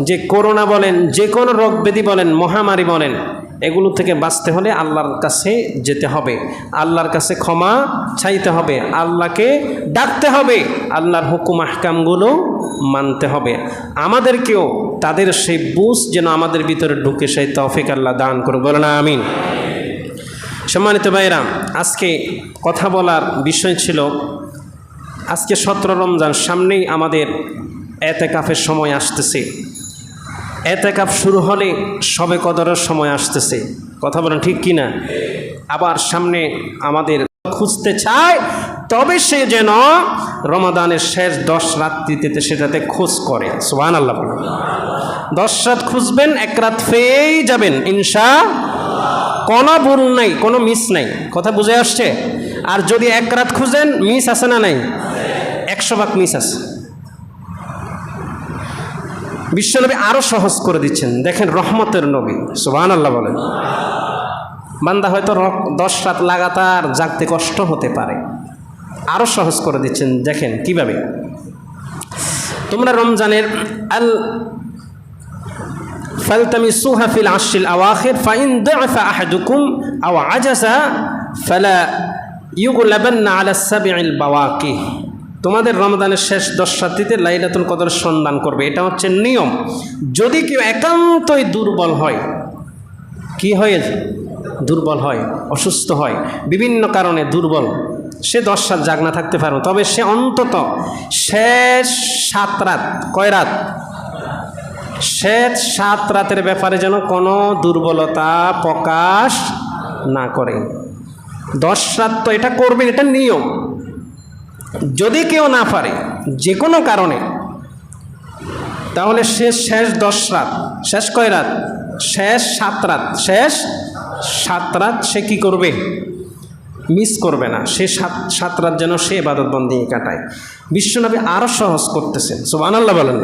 যে করোনা বলেন, যে কোনো রোগ ব্যাধি বলেন, মহামারী বলেন, এগুলো থেকে বাঁচতে হলে আল্লাহর কাছে যেতে হবে, আল্লাহর কাছে ক্ষমা চাইতে হবে, আল্লাহকে ডাকতে হবে, আল্লাহর হুকুম আহকামগুলো মানতে হবে। আমাদেরকেও তাদের সেই বুঝ যেন আমাদের ভিতরে ঢুকে, সেই তৌফিক আল্লাহ দান করুক, বলেন আমিন। সম্মানিত ভাইরা, আজকে কথা বলার বিষয় ছিল, আজকে 17 রমজান, সামনেই আমাদের এতেকাফের সময় আসতেছে। এতেকাফ শুরু হলে শবে কদরের সময় আসতেছে, কথা বলেন ঠিক কিনা? আবার সামনে আমাদের খুঁজতে চায়, তবে সে যেন রমাদানের শেষ 10 রাত্রিতে সেটাতে খোঁজ করে। সুবহানাল্লাহ বলেন। 10 রাত খুঁজবেন, 1 রাত পেয়েই যাবেন ইনশাআল্লাহ। কোনো ভুল নাই, কোনো মিস নাই, কথা বুঝে আসছে? আর যদি 1 রাত খুঁজেন, মিস আছে না নাই? 100 ভাগ মিস আছে। বিশ্বনবী আরো সহজ করে দিচ্ছেন, দেখেন রহমতের নবী, সুবহানাল্লাহ বলেন। বান্দা হয়তো 10 রাত লাগাতার জাগতে কষ্ট হতে পারে, আরো সহজ করে দিচ্ছেন, দেখেন কিভাবে। তোমরা রমজানের ফালতামিসুহা ফিল আশরিল আওয়াখির ফাইন দাআফা আহাদুকুম আও আজাজা ফালা ইউগলাবান্না আলা সাবঈল বাওয়াকি। তোমাদের রমজানের শেষ 10 রাত্রিতে লাইলাতুল কদরের সন্ধান করবে, এটা হচ্ছে নিয়ম। যদি কেউ একান্তই দুর্বল হয়, কি হয়? দুর্বল হয়, অসুস্থ হয়, বিভিন্ন কারণে দুর্বল, সে 10 রাত জাগ না থাকতে পারবে, তবে সে অন্তত শেষ 7 রাত, কয় রাত? শেষ 7 রাতের ব্যাপারে যেন কোনো দুর্বলতা প্রকাশ না করে। 10 রাত তো এটা করবেন, এটা নিয়ম। যদি কেউ না পারে যে কোনো কারণে, তাহলে সে শেষ 10 রাত, শেষ কয় রাত? শেষ 7 রাত, শেষ 7 রাত সে কি করবে? মিস করবে না। সে 7 রাত যেন সে ইবাদত বন্দেগী কাটায়। বিশ্বনবী আরো সহজ করতেছেন, সুবহানাল্লাহ বলেন।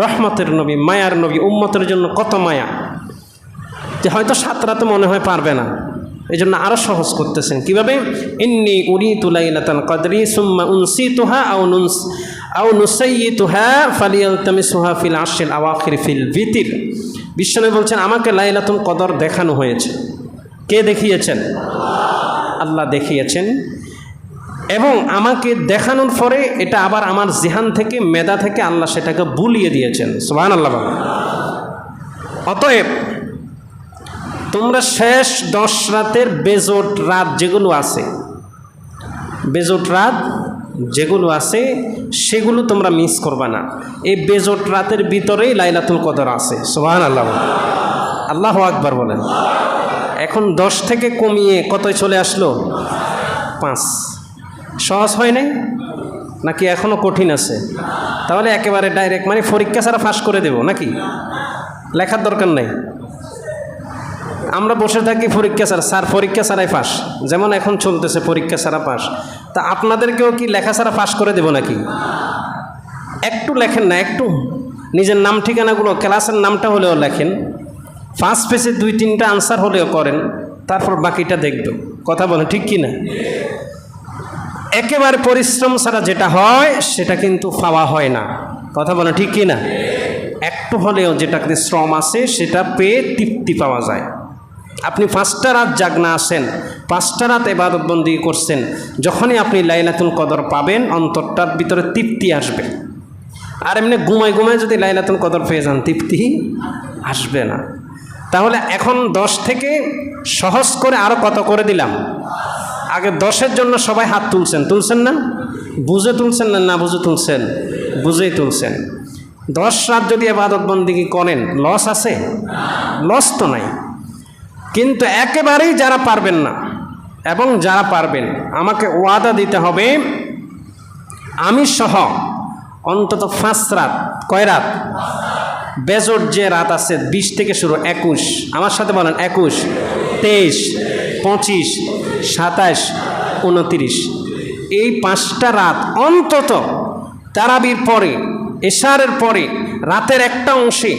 রহমতের নবী, মায়ার নবী, উম্মতের জন্য কত মায়া, যে হয়তো 7 রাতে মনে হয় পারবে না, এই জন্য আরো সহজ করতেছেন। কিভাবে? ইন্নী উরিতু লাইলাতাল কদরি সুম্মা উনসিতুহা আও নুসাইয়িতুহা ফালিয়ালতামিসুহা ফিল আশরিল আওয়াখির ফিল ভিতর। বিশ্বনবী বলছেন, আমাকে লাইলাতুল কদর দেখানো হয়েছে। কে দেখিয়েছেন? আল্লাহ দেখিয়েছেন। এবং আমাকে দেখানোর পরে এটা আবার আমার জিহান থেকে, মেধা থেকে আল্লাহ সেটাকে বুলিয়ে দিয়েছেন, সুবহানাল্লাহ। অতএব তোমরা শেষ 10 রাতের বেজোট রাত যেগুলো আছে, বেজোট রাত যেগুলো আছে সেগুলো তোমরা মিস করবে না। এই বেজোট রাতের ভিতরেই লাইলাতুল কদর আছে, সুবহানাল্লাহ। আল্লাহু আকবার বলেন। এখন 10 থেকে কমিয়ে কতই চলে আসলো? 5। সহজ হয় নাই নাকি এখনো কঠিন আছে? তাহলে একেবারে ডাইরেক্ট মানে পরীক্ষা ছাড়া ফাঁস করে দেব নাকি? লেখার দরকার নাই। আমরা বসে থাকি পরীক্ষা ছাড়া, স্যার পরীক্ষা ছাড়াই পাস, যেমন এখন চলতেছে পরীক্ষা ছাড়া পাস। তা আপনাদেরকেও কি লেখা ছাড়া পাস করে দেব নাকি? একটু লেখেন না, একটু নিজের নাম ঠিকানাগুলো ক্লাসের নামটা হলেও লেখেন, ফার্স্ট পেজে 2-3টা আনসার হলেও করেন, তারপর বাকিটা দেখব। কথা বলেন ঠিক কি না? একেবারে পরিশ্রম ছাড়া যেটা হয় সেটা কিন্তু পাওয়া হয় না। কথা বলেন ঠিক কি না? একটু হলেও যেটাতে শ্রম আছে সেটা পেয়ে তৃপ্তি পাওয়া যায়। আপনি 5টা রাত জাগনা আসেন, 5টা রাত ইবাদত বন্দি করছেন, যখনই আপনি লাইলাতুল কদর পাবেন অন্তরটার ভিতরে তৃপ্তি আসবে। আর এমনি ঘুমায় ঘুমায় যদি লাইলাতুল কদর পেয়ে যান তৃপ্তি আসবে না। তাহলে এখন 10 থেকে সহজ করে আরও কত করে দিলাম? আগে 10-এর জন্য সবাই হাত তুলছেন না? বুঝে তুলছেন না বুঝে তুলছেন? বুঝেই তুলছেন। 10 রাত যদি ইবাদত বন্দেগী করেন লস আছে? লস তো নাই। কিন্তু একেবারেই যারা পারবেন না এবং যারা পারবেন আমাকে ওয়াদা দিতে হবে, আমি সহ অন্তত 5 রাত। কয় রাত? বেজোট যে রাত আছে 20 থেকে শুরু 21, আমার সাথে বলেন 21, 23, 25, 27, 29, এই 5টা রাত অন্তত তারাবির পরে, এশারের পরে রাতের একটা অংশে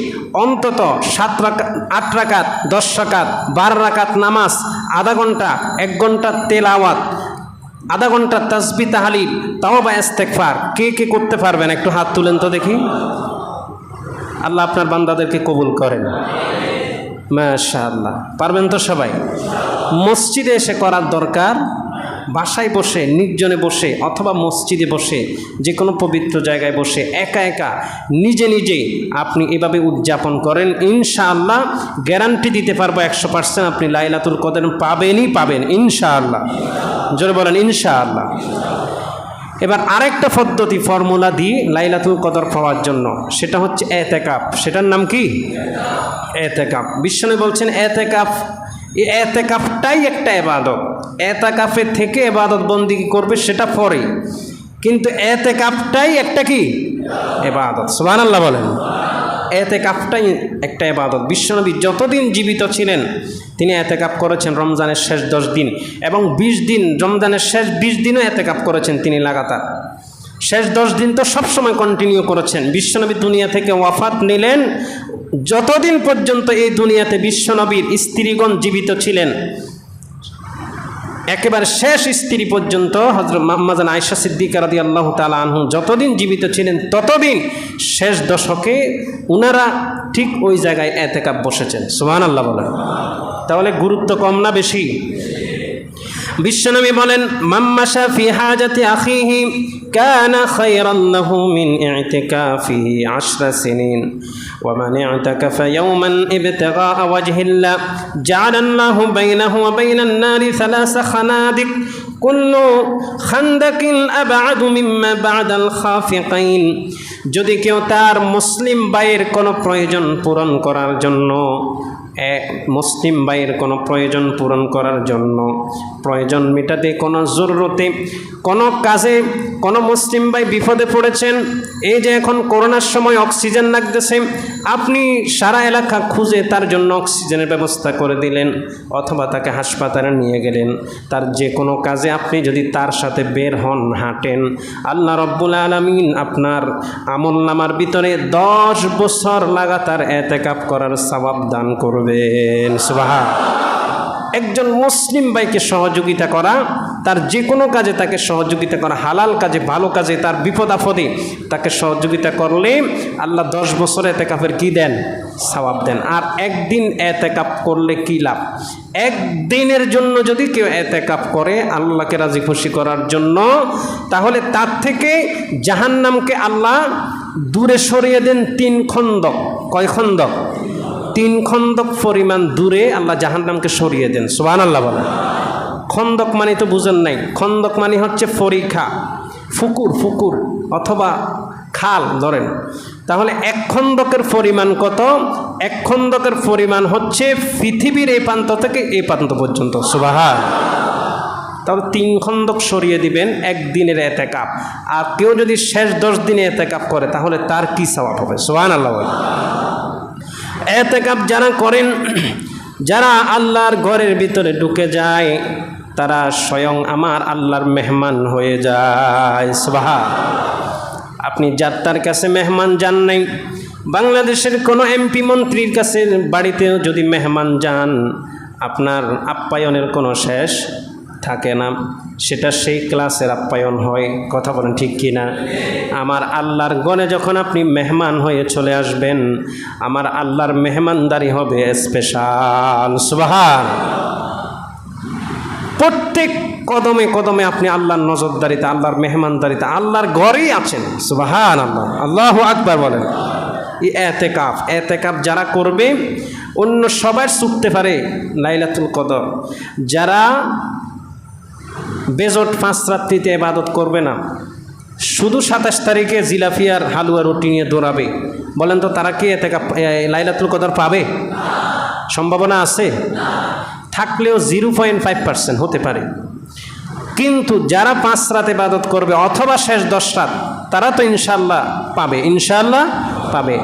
অন্তত 7 রাকাত, 8 রাকাত, 10 রাকাত, 12 রাকাত নামাজ, আধা ঘন্টা 1 ঘন্টা তেলাওয়াত, আধা ঘন্টা তাসবিহ তাহলিল তাওবা ইস্তেগফার। কে কে করতে পারবেন একটু হাত তুলেন তো দেখি। আল্লাহ আপনার বান্দাদেরকে কবুল করেন। মাশাআল্লাহ, পারবেন তো সবাই? মসজিদে এসে করার দরকার, বাসায় বসে নির্জনে বসে অথবা মসজিদে বসে যে কোনো পবিত্র জায়গায় বসে একা একা নিজে নিজেই আপনি এভাবে উদযাপন করেন, ইনশাআল্লাহ গ্যারান্টি দিতে পারবো 100% আপনি লাইলাতুল কদর পাবেন ইনশাআল্লাহ। জোরে বলেন ইনশাআল্লাহ। এবার আরেকটা পদ্ধতি ফর্মুলা দিই লাইলাতুল কদর পাওয়ার জন্য, সেটা হচ্ছে এতেকাফ। সেটার নাম কি? এতেকাফ। বিশ্বনবী বলছেন এতেকাফ, এই এতেকাফটাই একটা ইবাদত। এতেকাফে থেকে ইবাদত বন্দেগী করবে সেটা পরে, কিন্তু এতেকাফটাই একটা কি? ইবাদত। সুবহানাল্লাহ বলেন। এতেকাফটাই একটা ইবাদত। বিশ্বনবী যতদিন জীবিত ছিলেন তিনি এতেকাফ করেছেন রমজানের শেষ 10 দিন এবং 20 দিন, রমজানের শেষ 20 দিনও এতেকাফ করেছেন তিনি লাগাতার। শেষ 10 দিন তো সবসময় কন্টিনিউ করেছেন। বিশ্বনবী দুনিয়া থেকে ওয়াফাত নিলেন, যতদিন পর্যন্ত এই দুনিয়াতে বিশ্বনবীর স্ত্রীগণ জীবিত ছিলেন, একেবারে শেষ স্ত্রী পর্যন্ত হযরত আম্মাজান আয়েশা সিদ্দিকা রাদিয়াল্লাহু তাআলা আনহু যতদিন জীবিত ছিলেন ততদিন শেষ দশকে উনারা ঠিক ওই জায়গায় এতেকাফ বসেছেন। সুবহানাল্লাহ বলেন। তাহলে গুরুত্ব কম না বেশি? বিশ্বনবী বলেন মাম্মাশা ফি হাজাতি আখিহি কানা খায়রান লাহু মিন ইতিকাফিহি 10 সিনিন ওয়া মান ইতাকাফা ইয়াওমান ইবতিগা ওয়াজহিল্লাহ জাআলাল্লাহু বাইনাহু ওয়া বাইনান নারি 3 খানাদিক কুল্লু খান্দাকিন আবআদু মিম্মা বা'দাল খাফিকাইন। যদি কেউ তার মুসলিম ভাইয়ের কোনো প্রয়োজন পূরণ করার জন্য, মুসলিম ভাইয়ের কোনো প্রয়োজন পূরণ করার জন্য, প্রয়োজন মেটাতে, কোনো জরুরতে, কোনো কাজে কোনো মুসলিম ভাই বিপদে পড়েছেন, এই যে এখন করোনার সময় অক্সিজেন লাগতেছে, আপনি সারা এলাকা খুঁজে তার জন্য অক্সিজেনের ব্যবস্থা করে দিলেন অথবা তাকে হাসপাতালে নিয়ে গেলেন, তার যে কোনো কাজে আপনি যদি তার সাথে বের হন, হাঁটেন, আল্লাহ রব্বুল আলামিন আপনার আমলনামার ভিতরে 10 বছর লাগাতার এতেকাফ করার সওয়াব দান করবেন। সুবহানাল্লাহ। একজন মুসলিম ভাইকে সহযোগিতা করা, তার যে কোনো কাজে তাকে সহযোগিতা করা, হালাল কাজে, ভালো কাজে, তার বিপদ আপদে তাকে সহযোগিতা করলে আল্লাহ 10 বছর এতেকাফের কি দেন? সওয়াব দেন। আর একদিন এতেকাফ করলে কি লাভ? একদিনের জন্য যদি কেউ এতেকাফ করে আল্লাহকে রাজি খুশি করার জন্য, তাহলে তার থেকে জাহান্নামকে আল্লাহ দূরে সরিয়ে দেন 3 খন্দক। কয় খন্দক? 3 খন্দক পরিমাণ দূরে আল্লাহ জাহান্নামকে সরিয়ে দেন। সুবহানাল্লাহ বলেন। খন্দক মানে তো বুঝেন নাই, খন্দক মানে হচ্ছে পরীক্ষা, ফুকুর অথবা খাল ধরেন। তাহলে 1 খন্দকের পরিমাণ কত? 1 খন্দকের পরিমাণ হচ্ছে পৃথিবীর এই প্রান্ত থেকে এই প্রান্ত পর্যন্ত। সুবহানাল্লাহ। তাহলে 3 খন্দক সরিয়ে দিবেন একদিনের এতেকাফ। আর কেউ যদি শেষ 10 দিনে এতেকাফ করে তাহলে তার কি সওয়াব হবে? সুবহানাল্লাহ বলেন। এতেকাফ যারা করেন যারা আল্লাহর ঘরের ভিতরে ঢুকে যায় তারা স্বয়ং আমার আল্লাহর মেহমান হয়ে যায়। সুবহান। আপনি যাত্রার কাছে মেহমান যান নাই, বাংলাদেশের কোনো এমপি মন্ত্রীর কাছে বাড়িতেও যদি মেহমান যান, আপনার আপ্যায়নের কোনো শেষ থাকে না, সেটা সেই ক্লাসের আপ্যায়ন হয়। কথা বলেন ঠিক কি না? আমার আল্লাহর গণে যখন আপনি মেহমান হয়ে চলে আসবেন, আমার আল্লাহর মেহমানদারি হবে স্পেশাল। সুবহান। প্রত্যেক কদমে কদমে আপনি আল্লাহর নজরদারিতে, আল্লাহর মেহমানদারিতে, আল্লাহর ঘরেই আছেন। সুবহান আল্লাহ, আল্লাহু আকবার বলেন। এই এতেকাফ যারা করবে অন্য সবার ছুটতে পারে লাইলাতুল কদর। যারা বেজট 5 রাত্রিতে ইবাদত করবে না, শুধু 27 তারিখে জিলাফিয়ার হালুয়া রুটি নিয়ে দৌড়াবে, বলেন তো তারা কি এতেকাফ লাইলাতুল কদর পাবে? সম্ভাবনা আছে? থাকলেও 0.5% হতে পারে। কিন্তু যারা 5 রাত ইবাদত করবে অথবা শেষ 10 রাত, তারা তো ইনশাআল্লাহ পাবে, ইনশাআল্লাহ পাবে।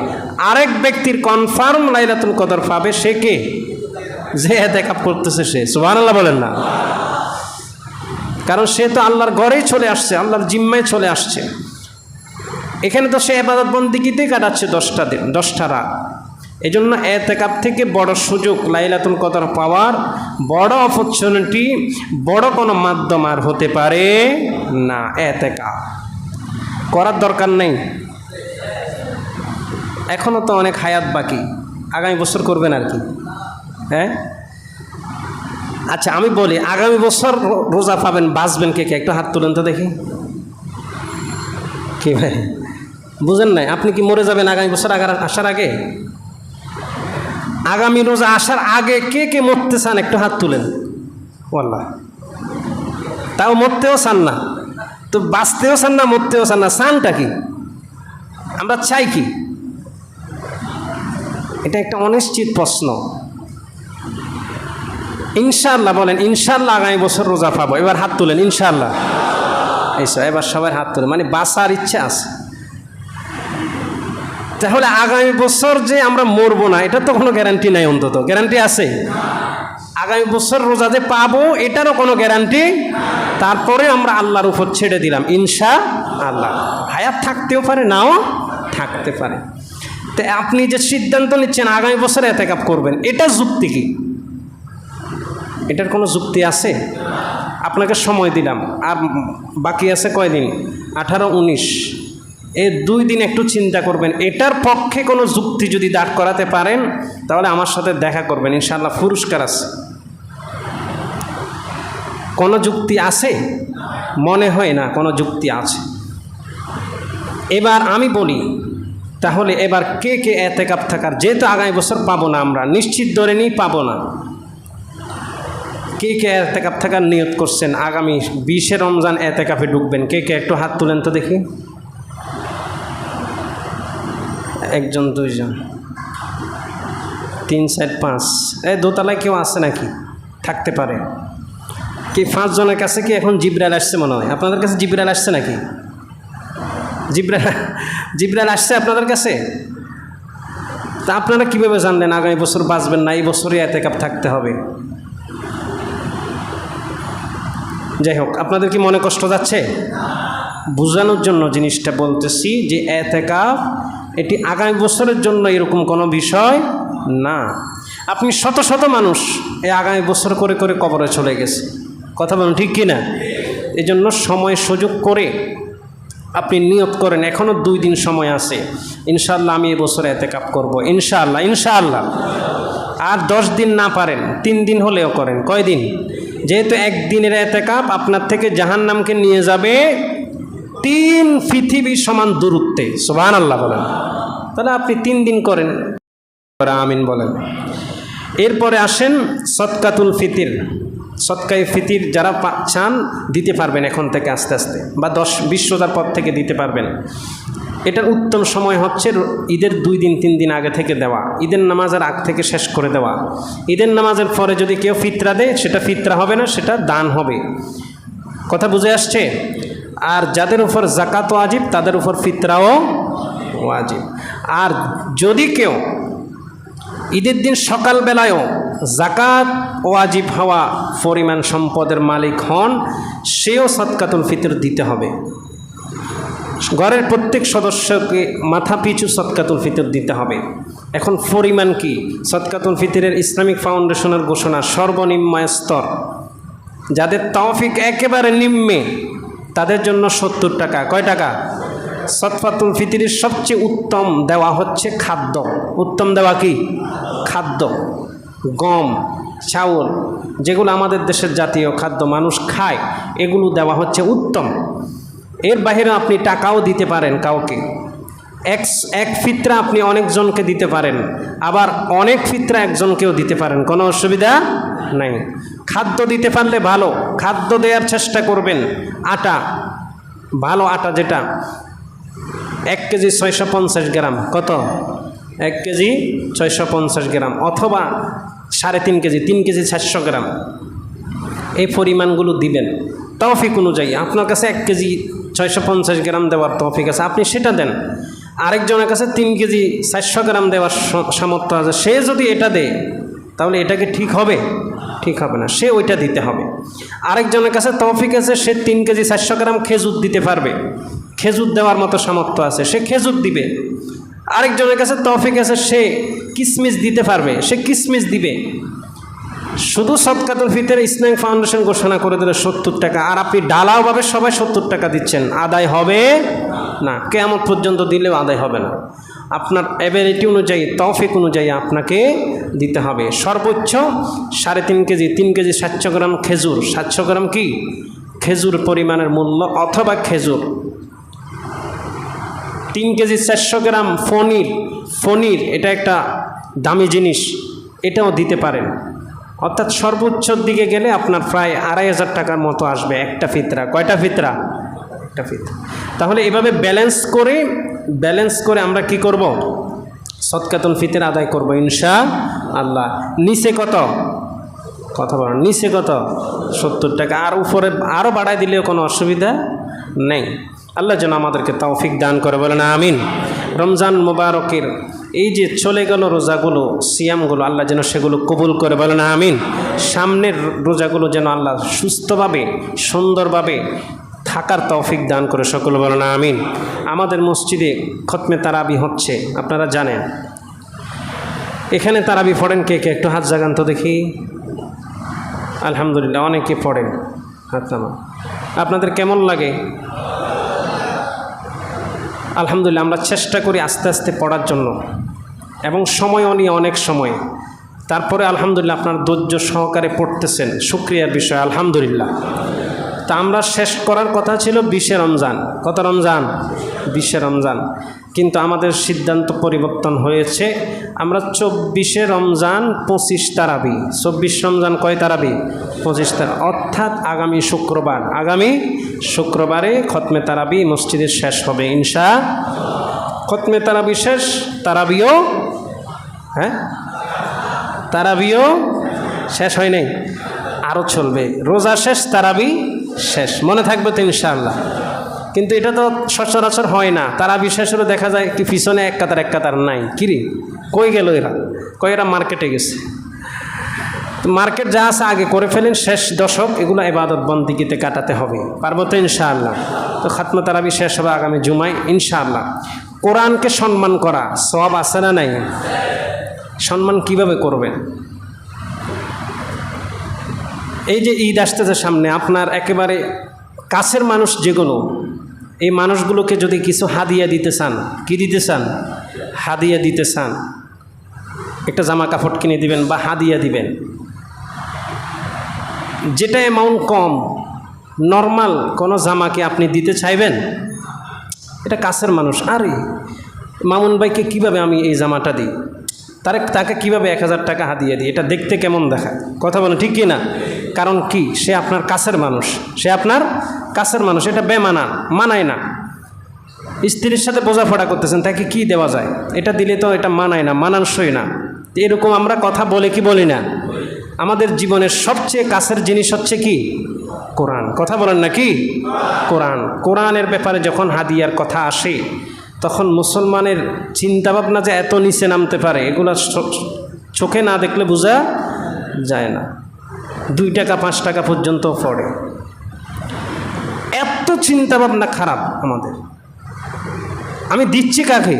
আরেক ব্যক্তির কনফার্ম লাইলাতুল কদর পাবে, সে কে? যে ইতিকাফ করতেছে সে। সুবহানাল্লাহ বলেন না? কারণ সে তো আল্লাহর ঘরেই চলে আসছে, আল্লাহর জিম্মায় চলে আসছে। এখানে তো সে ইবাদত বন্দেগীতেই কাটাচ্ছে 10টা দিন, 10টা রাত। এই জন্য ইতিকাফ থেকে বড় সুযোগ লাইলাতুল কদর পাওয়ার, বড় অপরচুনিটি, বড় কোনো মাধ্যম আর হতে পারে না। ইতিকাফ করার দরকার নেই। এখনও তো অনেক হায়াত বাকি, আগামী বছর করবেন আর কি। হ্যাঁ, আচ্ছা আমি বলি, আগামী বছর রোজা পাবেন, বাঁচবেন কে কে? একটু হাত তুলেন তো দেখি। কি ভাই বুঝেন নাই? আপনি কি মরে যাবেন আগামী বছর আসার আগে? আগামী রোজা আসার আগে কে কে মরতে চান? একটু হাত তুলেন। ওয়াল্লাহ, তাও মরতেও চান না, তো বাঁচতেও চান না, মরতেও চান না, চানটা কি? আমরা চাই কি? এটা একটা অনিশ্চিত প্রশ্ন। ইনশাআল্লাহ বলেন, ইনশাআল্লাহ আগামী বছর রোজা পাবো। এবার হাত তুলেন, ইনশাআল্লাহ। এইসব এবার সবাই হাত তুলেন, মানে বাঁচার ইচ্ছা আছে। তাহলে আগামী বছর যে আমরা মরবো না, এটা তো কোনো গ্যারান্টি নাই। অন্তত গ্যারান্টি আছে? আগামী বছর রোজা যে পাবো এটারও কোনো গ্যারান্টি। তারপরে আমরা আল্লাহর উপর ছেড়ে দিলাম, ইনশাআল্লাহ। হায়াত থাকতেও পারে, নাও থাকতে পারে। তো আপনি যে সিদ্ধান্ত নিচ্ছেন আগামী বছরে ইতিকাফ করবেন, এটা যুক্তি কি? এটার কোনো যুক্তি আছে? আপনাকে সময় দিলাম, আর বাকি আছে কয়দিন? 18, 19, এই 2 দিন একটু চিন্তা করবেন। এটার পক্ষে কোনো যুক্তি যদি দাঁড় করাতে পারেন, তাহলে আমার সাথে দেখা করবেন, ইনশাআল্লাহ পুরস্কার আছে। কোনো যুক্তি আছে? মনে হয় না কোনো যুক্তি আছে। এবার আমি বলি, তাহলে এবার কে কে ইতিকাফ থাকার, যেহেতু আগামী বছর পাবো না, আমরা নিশ্চিত ধরে নিই পাবো না, কে কে ইতিকাফ থাকার নিয়ত করছেন? আগামী 20শে রমজান ইতিকাফে ঢুকবেন। কে কে একটু হাত তুলেন তো দেখি। 1 জন, 2 জন, 3, 4, 5। এই দোতলায় কেউ আছে নাকি? থাকতে পারে কি? 5 জনের কাছে কি এখন জিবরাইল আসছে মনে হয়? আপনাদের কাছে জিবরাইল আসছে নাকি? জিবরাইল আসছে আপনাদের কাছে? তা আপনারা কীভাবে জানলেন আগামী বছর বাঁচবেন না, এই বছরই ইতিকাফ থাকতে হবে? যাই হোক, আপনাদের কি মনে কষ্ট যাচ্ছে? বোঝানোর জন্য জিনিসটা বলতেছি যে ইতিকাফ এটি আগামী বছরের জন্য এরকম কোনো বিষয় না। আপনি শত শত মানুষ এই আগামী বছর করে করে কবরে চলে গেছে। কথা বলুন ঠিক কি না? এই জন্য সময় সুযোগ করে আপনি নিয়ত করেন, এখনও 2 দিন সময় আছে, ইনশাআল্লাহ আমি এবছর ইতিকাফ করব, ইনশাআল্লাহ, ইনশাআল্লাহ। আর 10 দিন না পারেন 3 দিন হলেও করেন। কয়দিন? যেহেতু 1 দিনের ইতিকাফ আপনার থেকে জাহান্নামকে নিয়ে যাবে 3 পৃথিবী সমান দূরত্বে। সুবহানাল্লাহ বলেন। তাহলে আপনি 3 দিন করেন, আমিন বলেন। এরপরে আসেন সদকাতুল ফিতির। সদকায়ে ফিতির যারা চান দিতে পারবেন এখন থেকে আস্তে আস্তে, বা 10-20 রোজার পর থেকে দিতে পারবেন। এটার উত্তম সময় হচ্ছে ঈদের 2 দিন 3 দিন আগে থেকে দেওয়া, ঈদের নামাজের আগ থেকে শেষ করে দেওয়া। ঈদের নামাজের পরে যদি কেউ ফিতরা দেয়, সেটা ফিতরা হবে না, সেটা দান হবে। কথা বুঝে আসছে? আর যাদের উপর যাকাত ওয়াজিব তাদের উপর ফিতরাও ওয়াজিব। আর যদি কেউ ঈদের দিন সকালবেলায়ও জাকাত ওয়াজিব হওয়া পরিমাণ সম্পদের মালিক হন, সেও সদকাতুল ফিতর দিতে হবে। ঘরের প্রত্যেক সদস্যকে মাথা পিছু সদকাতুল ফিতর দিতে হবে। এখন পরিমাণ কি? সদকাতুল ফিতরের ইসলামিক ফাউন্ডেশনের ঘোষণা, সর্বনিম্ন স্তর যাদের তৌফিক একেবারে নিম্নে তাদের জন্য 70 টাকা। কয় টাকা? সদকাতুল ফিতরের সবচেয়ে উত্তম দেওয়া হচ্ছে খাদ্য। উত্তম দেওয়া কি? খাদ্য। গম, চাউল, যেগুলো আমাদের দেশের জাতীয় খাদ্য মানুষ খায়, এগুলো দেওয়া হচ্ছে উত্তম। এর বাইরে আপনি টাকাও দিতে পারেন কাউকে। এক ফিতরা আপনি অনেকজনকে দিতে পারেন, আবার অনেক ফিতরা একজনকেও দিতে পারেন, কোনো অসুবিধা নাই। খাদ্য দিতে পারলে ভালো, খাদ্য দেওয়ার চেষ্টা করবেন। আটা, ভালো আটা যেটা 1 কেজি 650 গ্রাম। কত? 1 কেজি 650 গ্রাম, অথবা 3.5 কেজি, 3 কেজি 400 গ্রাম, এই পরিমাণগুলো দিবেন তৌফিক অনুযায়ী। আপনার কাছে 1 কেজি 650 গ্রাম দেওয়ার তৌফিক আছে, আপনি সেটা দেন। আরেকজনের কাছে 3 কেজি 400 গ্রাম দেওয়ার সামর্থ্য আছে, সে যদি এটা দেয় তাহলে এটাকে ঠিক হবে? ঠিক হবে না, সে ওইটা দিতে হবে। আরেকজনের কাছে তৌফিক আছে, সে 3 কেজি 400 গ্রাম খেজুর দিতে পারবে, খেজুর দেওয়ার মতো সামর্থ্য আছে, সে খেজুর দিবে। আরেকজনের কাছে তৌফিক আছে, সে কিশমিশ দিতে পারবে, সে কিশমিশ দিবে। শুধু সদকাতুল ফিতর ইসলামিক ফাউন্ডেশন ঘোষণা করে দিলে 70 টাকা, আর আপনি ডালাওভাবে সবাই 70 টাকা দিচ্ছেন, আদায় হবে না। কিয়ামত পর্যন্ত দিলেও আদায় হবে না। আপনার এবিলিটি অনুযায়ী, তৌফিক অনুযায়ী আপনাকে দিতে হবে। সর্বোচ্চ 3.5 কেজি, 3 কেজি 700 গ্রাম খেজুর, 700 গ্রাম কি খেজুর পরিমাণের মূল্য, অথবা খেজুর 3 কেজি 400 গ্রাম ফনির, এটা একটা দামি জিনিস, এটাও দিতে পারেন। অর্থাৎ সর্বোচ্চর দিকে গেলে আপনার প্রায় 2500 টাকার মতো আসবে একটা ফিতরা। কয়টা ফিতরা? একটা ফিতরা। তাহলে এভাবে ব্যালেন্স করে আমরা কি করব? সদকাতুল ফিতর আদায় করব ইনশাআল্লাহ। নিচে কত? কথা বলেন, নিচে কত? 70 টাকা। আর উপরে আরও বাড়াই দিলেও কোনো অসুবিধা নেই। আল্লাহ যেন আমাদেরকে তৌফিক দান করে, বলেন আমিন। রমজান মুবারকের এই যে চলে গেল রোজাগুলো, সিয়ামগুলো, আল্লাহ যেন সেগুলো কবুল করে, বলেন আমিন। সামনের রোজাগুলো যেন আল্লাহ সুস্থভাবে, সুন্দরভাবে থাকার তৌফিক দান করে, সকলে বলেন আমিন। আমাদের মসজিদে খতমে তারাবি হচ্ছে, আপনারা জানেন। এখানে তারাবি পড়েন কে কে? একটু হাত জাগান তো দেখি। আলহামদুলিল্লাহ, অনেকে পড়েন, হাত নামান। আপনাদের কেমন লাগে? আলহামদুলিল্লাহ, আমরা চেষ্টা করি আস্তে আস্তে পড়ার জন্য, এবং সময়ও নিয়ে অনেক সময়। তারপরে আলহামদুলিল্লাহ আপনার ধৈর্য সহকারে পড়তেছেন, শুকরিয়ার বিষয়, আলহামদুলিল্লাহ। তা আমরা শেষ করার কথা ছিল 20 রমজান। কত রমজান? 20 রমজান। কিন্তু আমাদের সিদ্ধান্ত পরিবর্তন হয়েছে, আমরা 24 রমজান 25 তারাবি। 24 রমজান কয় তারাবি? 25 তারাবি। অর্থাৎ আগামী শুক্রবারে খতমে তারাবি মসজিদে শেষ হবে খতমে তারাবি শেষ, তারাবিও শেষ হয় নাই, আরও চলবে। রোজা শেষ, তারাবি শেষ, মনে থাকবে তো ইনশাআল্লাহ। কিন্তু এটা তো সচরাচর হয় না। তারাবি শেষ হলে দেখা যায় কি পিছনে এক কাতার নাই। কিরে কই গেল এরা? এরা মার্কেটে গেছে। মার্কেট যা আছে আগে করে ফেলেন, শেষ দশক এগুলো ইবাদত বন্দিগিতে কাটাতে হবে, পারবো তো ইনশাআল্লাহ। তো খাতমে তারাবি শেষ হবে আগামী জুমায় ইনশাআল্লাহ। কোরআনকে সম্মান করা সওয়াব আছে না নাই? সম্মান কিভাবে করবেন? এই যে ঈদ আসতেছে সামনে, আপনার একেবারে কাছের মানুষ যেগুলো, এই মানুষগুলোকে যদি কিছু হাদিয়া দিতে চান, কি দিতে চান? হাদিয়া দিতে চান, একটা জামা কাপড় কিনে দিবেন বা হাদিয়া দিবেন, যেটা অ্যামাউন্ট কম, নর্মাল কোনো জামা কি আপনি দিতে চাইবেন? এটা কাছের মানুষ, আরে মামুন ভাইকে কিভাবে আমি এই জামাটা দিই, তাকে কিভাবে 1000 টাকা হাদিয়া দিই, এটা দেখতে কেমন দেখায়? কথা বলেন ঠিক কি না? কারণ কি, সে আপনার কাছের মানুষ, এটা মানায় না। স্ত্রীর সাথে বোঝাপড়া করতেছেন, তাকে কি দেওয়া যায়? এটা দিলে তো এটা মানায় না, মানানসই না। এরকম আমরা কথা বলে কি বলি না? আমাদের জীবনের সবচেয়ে কাছের জিনিস হচ্ছে কি? কোরআন। কথা বলেন না কি? কোরআনের ব্যাপারে যখন হাদিয়ার কথা আসে, তখন মুসলমানের চিন্তাভাবনা যে এত নিচে নামতে পারে, এগুলো চোখে না দেখলে বোঝা যায় না, 2 টাকা 5 টাকা পর্যন্ত পড়ে। এত চিন্তা ভাবনা খারাপ আমাদের। আমি দিচ্ছি কাকে?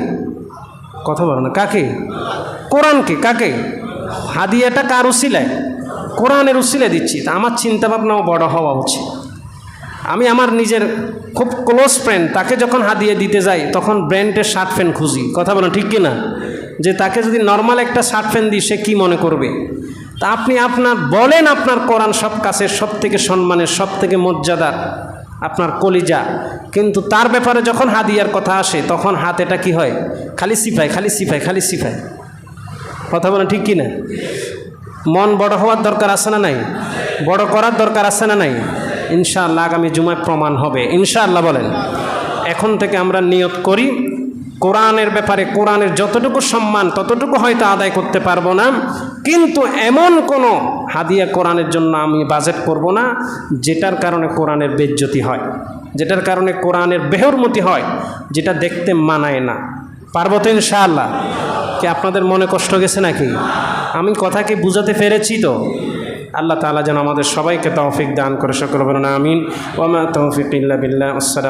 কথা বলো না, কাকে? কোরআনকে। কাকে? হাদিয়াটা কার উসিলায়? কোরআনের উসিলায় দিচ্ছি। তা আমার চিন্তা ভাবনাও বড় হওয়া উচিত। আমি আমার নিজের খুব ক্লোজ ফ্রেন্ড, তাকে যখন হাদিয়া দিতে যাই তখন ব্র্যান্ডের শার্ট প্যান্ট খুঁজি। কথা বলো ঠিক কি না? যে তাকে যদি নর্মাল একটা শার্ট প্যান্ট দিই সে কী মনে করবে? তা আপনি আপনার বলেন আপনার কোরআন সব কাছের, সব থেকে সম্মানের, সব থেকে মর্যাদার, আপনার কলিজা, কিন্তু তার ব্যাপারে যখন হাদিয়ার কথা আসে তখন হাত এটা কী হয়? খালি সিফায়, খালি সিফায়, খালি সিফায়। কথা বলেন ঠিক কি না? মন বড় হওয়ার দরকার আছে না নাই? বড় করার দরকার আছে না নাই? ইনশাআল্লাহ আগামী জুমায় প্রমাণ হবে ইনশাআল্লাহ। বলেন এখন থেকে আমরা নিয়ত করি কোরআনের ব্যাপারে, কোরআনের যতটুকু সম্মান ততটুকু হয়তো আদায় করতে পারবো না, কিন্তু এমন কোনো হাদিয়া কোরআনের জন্য আমি বাজেট করব না যেটার কারণে কোরআনের বেইজ্জতি হয়, যেটার কারণে কোরআনের বেহরমতি হয়, যেটা দেখতে মানায় না। পারবো তো ইনশাআল্লাহ? কি আপনাদের মনে কষ্ট গেছে নাকি? আমি কথা কি বুঝাতে পেরেছি তো? আল্লাহ তাআলা যেন আমাদের সবাইকে তৌফিক দান করে, সকলে বলুন আমিন। ওয়া মা তৌফিক ইল্লা বিল্লাহ। আসসালামু